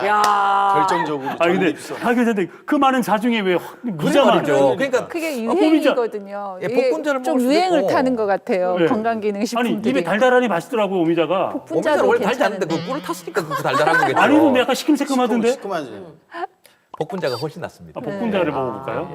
야. 결정적으로 아 근데 전립선. 하 교수님 그 많은 자중에 왜 미자만 말이죠. 그러니까 그게 보미자. 유행이거든요. 예, 이게 복분자를 좀 먹을 수도 유행을 있고. 타는 것 같아요. 네. 아니 건강기능식품들이. 입에 달달하니 맛있더라고요 오미자가. 오미자는 복분자도 원래 달지 않는데 괜찮은데. 그 꿀을 탔으니까 그 달달한 거겠죠. 아니 근데 약간 시큼새큼하던데. 시큼하지. 복분자가 훨씬 낫습니다. 아, 복분자를 먹어볼까요?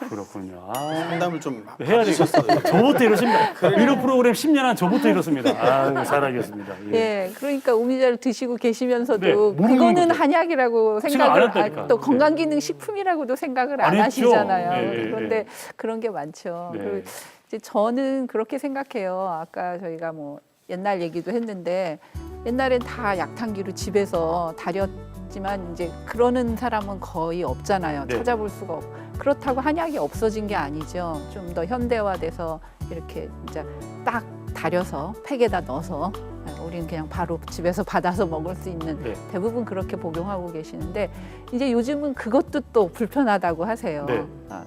그렇군요. 아, 상담을 좀 해야 해주셨어요. 되겠어요. 저부터 이렇습니다. 이런 프로그램 10년 한 저부터 이렇습니다. 아, 잘하겠습니다. 예. 예, 그러니까 오미자를 드시고 계시면서도 네, 모르는 그거는 거죠. 한약이라고 생각 안 생각을 했다니까. 또 네. 건강기능식품이라고도 생각을 안 안 했죠. 하시잖아요. 예, 예, 그런데 예. 그런 게 많죠. 네. 그리고 이제 저는 그렇게 생각해요. 아까 저희가 뭐 옛날 얘기도 했는데 옛날엔 다 약탕기로 집에서 다렸지만 이제 그러는 사람은 거의 없잖아요. 네. 찾아볼 수가 없고. 그렇다고 한약이 없어진 게 아니죠. 좀 더 현대화돼서 이렇게 진짜 딱 다려서 팩에다 넣어서 우리는 그냥 바로 집에서 받아서 먹을 수 있는 네. 대부분 그렇게 복용하고 계시는데 이제 요즘은 그것도 또 불편하다고 하세요. 네.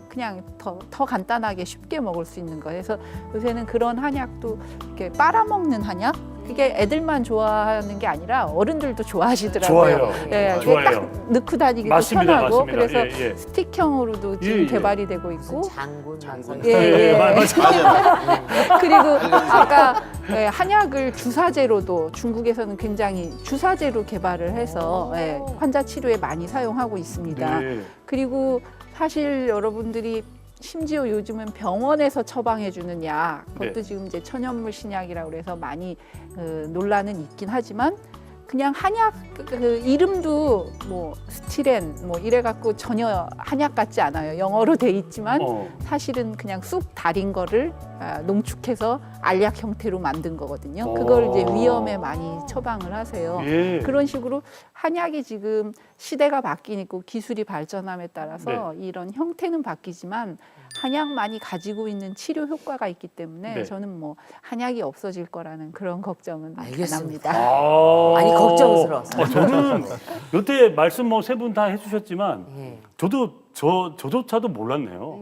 그냥 더 간단하게 쉽게 먹을 수 있는 거. 그래서 요새는 그런 한약도 이렇게 빨아먹는 한약? 이게 애들만 좋아하는 게 아니라 어른들도 좋아하시더라고요. 좋아요. 예, 이게 좋아요. 딱 넣고 다니기도 맞습니다, 편하고 맞습니다. 그래서 예, 예. 스틱형으로도 지금 예, 예. 개발이 되고 무슨 있고 장군 장군. 예, 예. 맞아. 그리고 아까 한약을 주사제로도 중국에서는 굉장히 주사제로 개발을 해서 환자 치료에 많이 사용하고 있습니다. 네. 그리고 사실 여러분들이 심지어 요즘은 병원에서 처방해 주는 약, 그것도 네. 지금 이제 천연물 신약이라고 그래서 많이 논란은 있긴 하지만 그냥 한약 그 이름도 뭐 스티렌 뭐 이래 갖고 전혀 한약 같지 않아요. 영어로 돼 있지만 사실은 그냥 쑥 달인 거를 농축해서 알약 형태로 만든 거거든요. 그걸 이제 위염에 많이 처방을 하세요. 예. 그런 식으로 한약이 지금 시대가 바뀌고 기술이 발전함에 따라서 네. 이런 형태는 바뀌지만 한약만이 가지고 있는 치료 효과가 있기 때문에 네. 저는 뭐 한약이 없어질 거라는 그런 걱정은 안 알겠습니다. 합니다. 아니, 걱정스러웠어요. 저는 여태 말씀 뭐 세 분 다 해주셨지만 예. 저도 저조차도 몰랐네요.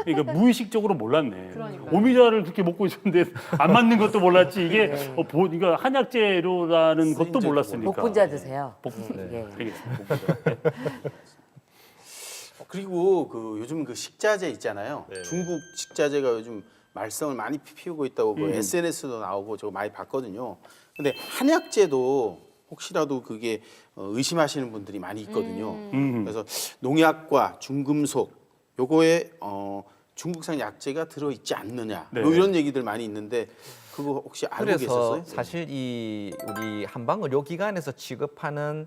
그러니까 무의식적으로 몰랐네. 그러니까요. 오미자를 그렇게 먹고 있었는데 안 맞는 것도 몰랐지 이게 이거 한약재료라는 것도 쓰인지도 몰랐으니까. 복분자 드세요. 네. 예. 그리고 그 요즘 그 식자재 있잖아요. 네. 중국 식자재가 요즘 말썽을 많이 피우고 있다고 그 음. SNS도 나오고 저거 많이 봤거든요. 근데 한약재도 혹시라도 그게 의심하시는 분들이 많이 있거든요. 그래서 농약과 중금속 요거에 중국산 약재가 들어있지 않느냐 네. 뭐 이런 얘기들 많이 있는데 그거 혹시 알고 그래서 계셨어요? 사실 이 우리 한방의료기관에서 취급하는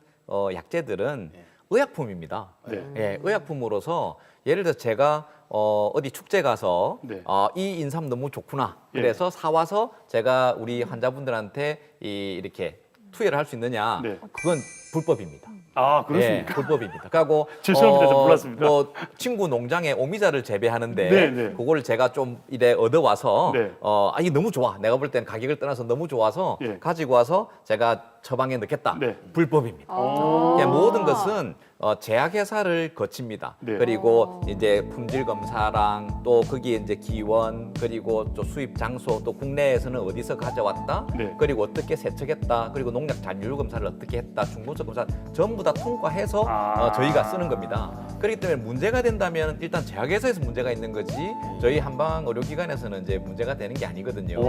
약재들은 네. 의약품입니다. 네. 예, 의약품으로서 예를 들어 제가 어디 축제 가서 네. 이 인삼 너무 좋구나. 예. 그래서 사와서 제가 우리 환자분들한테 이렇게 투여를 할 수 있느냐? 네. 그건 불법입니다. 아 그렇습니까? 예, 불법입니다. 그리고 죄송합니다. 저 몰랐습니다. 뭐 친구 농장에 오미자를 재배하는데 네, 네. 그걸 제가 좀 이래 얻어와서 네. 이게 너무 좋아. 내가 볼 때는 가격을 떠나서 너무 좋아서 예. 가지고 와서 제가 처방에 넣겠다. 네. 불법입니다. 예, 모든 것은 제약회사를 거칩니다. 네. 그리고 이제 품질 검사랑 또 거기에 이제 기원 그리고 또 수입 장소 또 국내에서는 어디서 가져왔다 네. 그리고 어떻게 세척했다 그리고 농약 잔류 검사를 어떻게 했다 중고적 검사 전부 다 통과해서 저희가 쓰는 겁니다. 그렇기 때문에 문제가 된다면 일단 제약회사에서 문제가 있는 거지 저희 한방 의료기관에서는 이제 문제가 되는 게 아니거든요.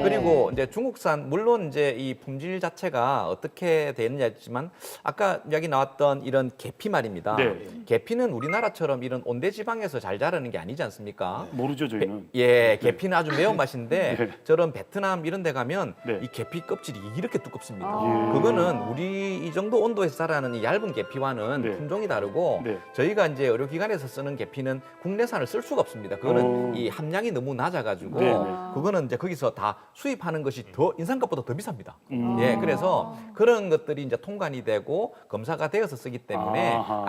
그리고 이제 중국산 물론 이제 이 품질 자체가 어떻게 되느냐지만 아까 이야기 나왔던 이런 계피 말입니다. 네. 계피는 우리나라처럼 이런 온대 지방에서 잘 자라는 게 아니지 않습니까? 모르죠 저희는. 예, 계피는 아주 매운 맛인데 네. 저런 베트남 이런 데 가면 네. 이 계피 껍질이 이렇게 두껍습니다. 예. 그거는 우리 이 정도 온도에서 자라는 이 얇은 계피와는 네. 품종이 다르고 네. 저희가 이제 의료기관에서 쓰는 계피는 국내산을 쓸 수가 없습니다. 그거는 이 함량이 너무 낮아가지고 네, 네. 그거는 이제 거기서 다 수입하는 것이 더 인상값보다 더 비쌉니다. 음. 예, 그래서 그런 것들이 이제 통관이 되고 검사가 되어서 쓰기 때문에 아하.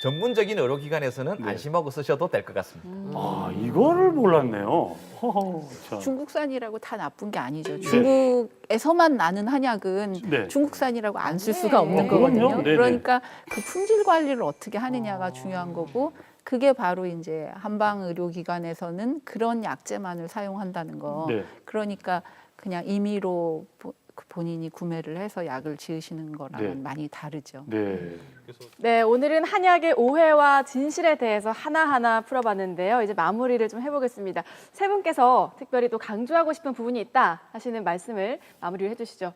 전문적인 의료기관에서는 네. 안심하고 쓰셔도 될 것 같습니다. 아, 이거를 몰랐네요. 허허, 참. 중국산이라고 다 나쁜 게 아니죠. 중국에서만 나는 한약은 네. 중국산이라고 안 쓸 수가 없는 그럼요. 거거든요. 네네. 그러니까 그 품질 관리를 어떻게 하느냐가 중요한 거고 그게 바로 이제 한방 의료기관에서는 그런 약재만을 사용한다는 거. 네. 그러니까 그냥 임의로 본인이 구매를 해서 약을 지으시는 네. 거랑은 많이 다르죠. 네. 네, 오늘은 한약의 오해와 진실에 대해서 하나하나 풀어봤는데요. 이제 마무리를 좀 해보겠습니다. 세 분께서 특별히 또 강조하고 싶은 부분이 있다 하시는 말씀을 마무리를 해주시죠.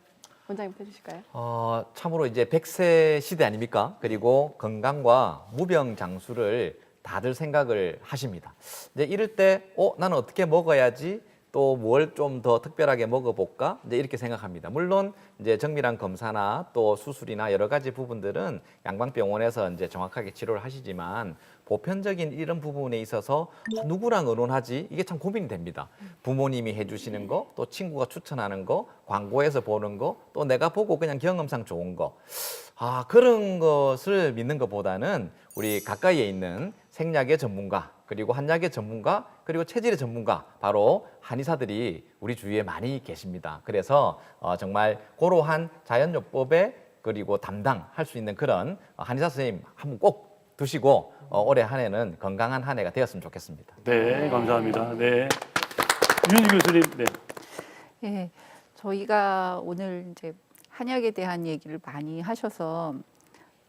원장님부터 해주실까요? 참으로 이제 100세 시대 아닙니까? 그리고 건강과 무병장수를 다들 생각을 하십니다. 이제 이럴 때, 나는 어떻게 먹어야지 또 뭘 좀 더 특별하게 먹어볼까? 이제 이렇게 생각합니다. 물론 이제 정밀한 검사나 또 수술이나 여러 가지 부분들은 양방병원에서 이제 정확하게 치료를 하시지만 보편적인 이런 부분에 있어서 누구랑 의논하지? 이게 참 고민이 됩니다. 부모님이 해주시는 거, 또 친구가 추천하는 거, 광고에서 보는 거, 또 내가 보고 그냥 경험상 좋은 거. 그런 것을 믿는 것보다는 우리 가까이에 있는 생약의 전문가, 그리고 한약의 전문가, 그리고 체질의 전문가, 바로 한의사들이 우리 주위에 많이 계십니다. 그래서 정말 고로한 자연요법에 그리고 담당할 수 있는 그런 한의사 선생님 한 분 꼭 두시고 올해 한 해는 건강한 한 해가 되었으면 좋겠습니다. 네, 감사합니다. 네. 윤희 교수님, 네. 예, 저희가 오늘 이제 한약에 대한 얘기를 많이 하셔서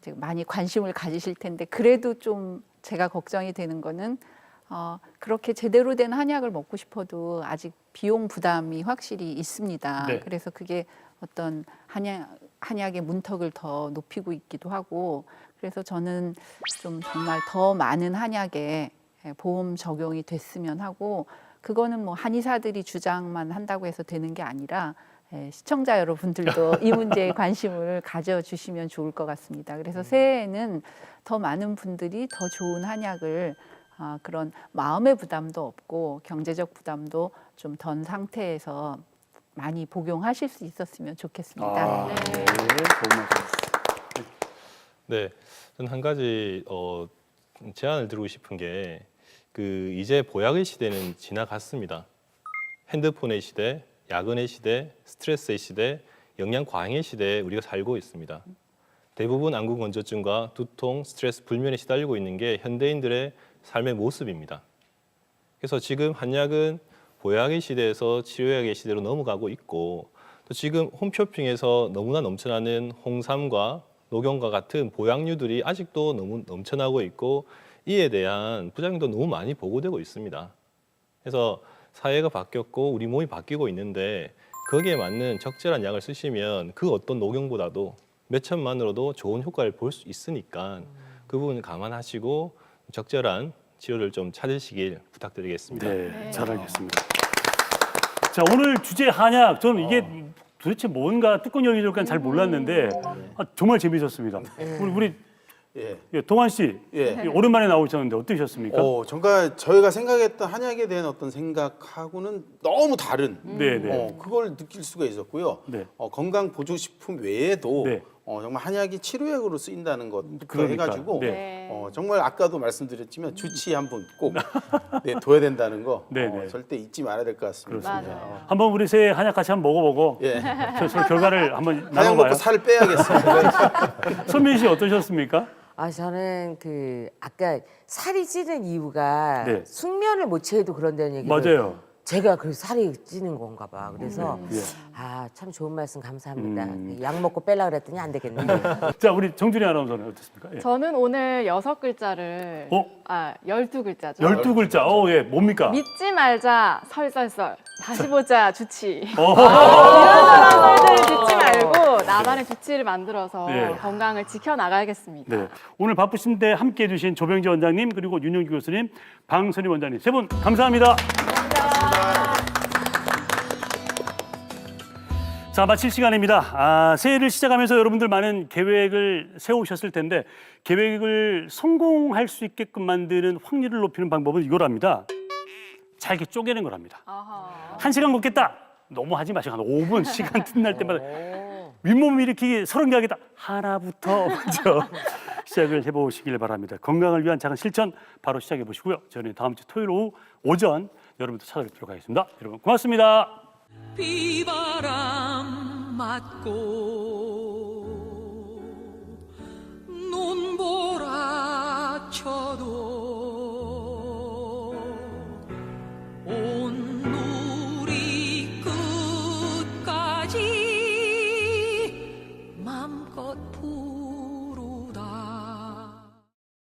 이제 많이 관심을 가지실 텐데 그래도 좀 제가 걱정이 되는 거는 그렇게 제대로 된 한약을 먹고 싶어도 아직 비용 부담이 확실히 있습니다. 네. 그래서 그게 어떤 한약의 문턱을 더 높이고 있기도 하고 그래서 저는 좀 정말 더 많은 한약에 보험 적용이 됐으면 하고 그거는 뭐 한의사들이 주장만 한다고 해서 되는 게 아니라 시청자 여러분들도 이 문제에 관심을 가져주시면 좋을 것 같습니다. 그래서 새해에는 더 많은 분들이 더 좋은 한약을 그런 마음의 부담도 없고 경제적 부담도 좀 덜 상태에서 많이 복용하실 수 있었으면 좋겠습니다. 네, 좋은 말씀. 네, 저는 한 가지 제안을 드리고 싶은 게 이제 보약의 시대는 지나갔습니다. 핸드폰의 시대, 야근의 시대, 스트레스의 시대, 영양 과잉의 시대에 우리가 살고 있습니다. 대부분 안구 건조증과 두통, 스트레스 불면에 시달리고 있는 게 현대인들의 삶의 모습입니다. 그래서 지금 한약은 보약의 시대에서 치료약의 시대로 넘어가고 있고 또 지금 홈쇼핑에서 너무나 넘쳐나는 홍삼과 녹용과 같은 보약류들이 아직도 너무 넘쳐나고 있고 이에 대한 부작용도 너무 많이 보고되고 있습니다. 그래서 사회가 바뀌었고 우리 몸이 바뀌고 있는데 거기에 맞는 적절한 약을 쓰시면 그 어떤 녹용보다도 몇 천만으로도 좋은 효과를 볼 수 있으니까 그 부분을 감안하시고 적절한 치료를 좀 찾으시길 부탁드리겠습니다. 네, 잘 알겠습니다. 자, 오늘 주제 한약, 저는 이게 도대체 뭔가 뚜껑 열기전까지 잘 몰랐는데 정말 재미있었습니다. 우리 예. 동환 씨, 예. 오랜만에 나오셨는데 어떠셨습니까? 정말 저희가 생각했던 한약에 대한 어떤 생각하고는 너무 다른 네, 네. 그걸 느낄 수가 있었고요. 네. 건강 보조식품 외에도 네. 정말 한약이 치료약으로 쓰인다는 것도 그러니까, 해가지고 네. 정말 아까도 말씀드렸지만 주치의 한 분 꼭 둬야 된다는 거 네, 네. 절대 잊지 말아야 될 것 같습니다. 맞아요. 한번 우리 새해 한약 같이 한번 먹어보고 예. 저 결과를 한번 한약 나눠봐요. 먹고 살을 빼야겠습니다. 선민 씨 어떠셨습니까? 저는 아까 살이 찌는 이유가 네. 숙면을 못 취해도 그런다는 얘기를 맞아요. 제가 그 살이 찌는 건가 봐. 그래서 예. 참 좋은 말씀 감사합니다. 약 먹고 빼려 그랬더니 안 되겠네. 자, 우리 정준희 아나운서는 어떻습니까? 예. 저는 오늘 6글자를 12글자죠. 12글자. 예. 뭡니까? 믿지 말자 설설설 다시 보자 주치 어. 이런저런 설들을 듣지 말고 나만의 주치를 만들어서 네. 건강을 지켜나가야겠습니다. 네. 오늘 바쁘신데 함께해 주신 조병재 원장님 그리고 윤영기 교수님, 방선희 원장님 세 분 감사합니다. 자, 마칠 시간입니다. 새해를 시작하면서 여러분들 많은 계획을 세우셨을 텐데 계획을 성공할 수 있게끔 만드는 확률을 높이는 방법은 이거랍니다. 잘게 쪼개는 거랍니다. 아하. 1시간 걷겠다. 너무 하지 마시고 한 5분 시간 틈날 때마다 윗몸 일으키기 30개 하겠다. 하나부터 먼저 시작을 해보시길 바랍니다. 건강을 위한 작은 실천 바로 시작해 보시고요. 저는 다음 주 토요일 오후 오전 여러분들 찾아뵙도록 하겠습니다. 여러분 고맙습니다. 비바람 맞고 눈보라 쳐도 온 누리 끝까지 맘껏 부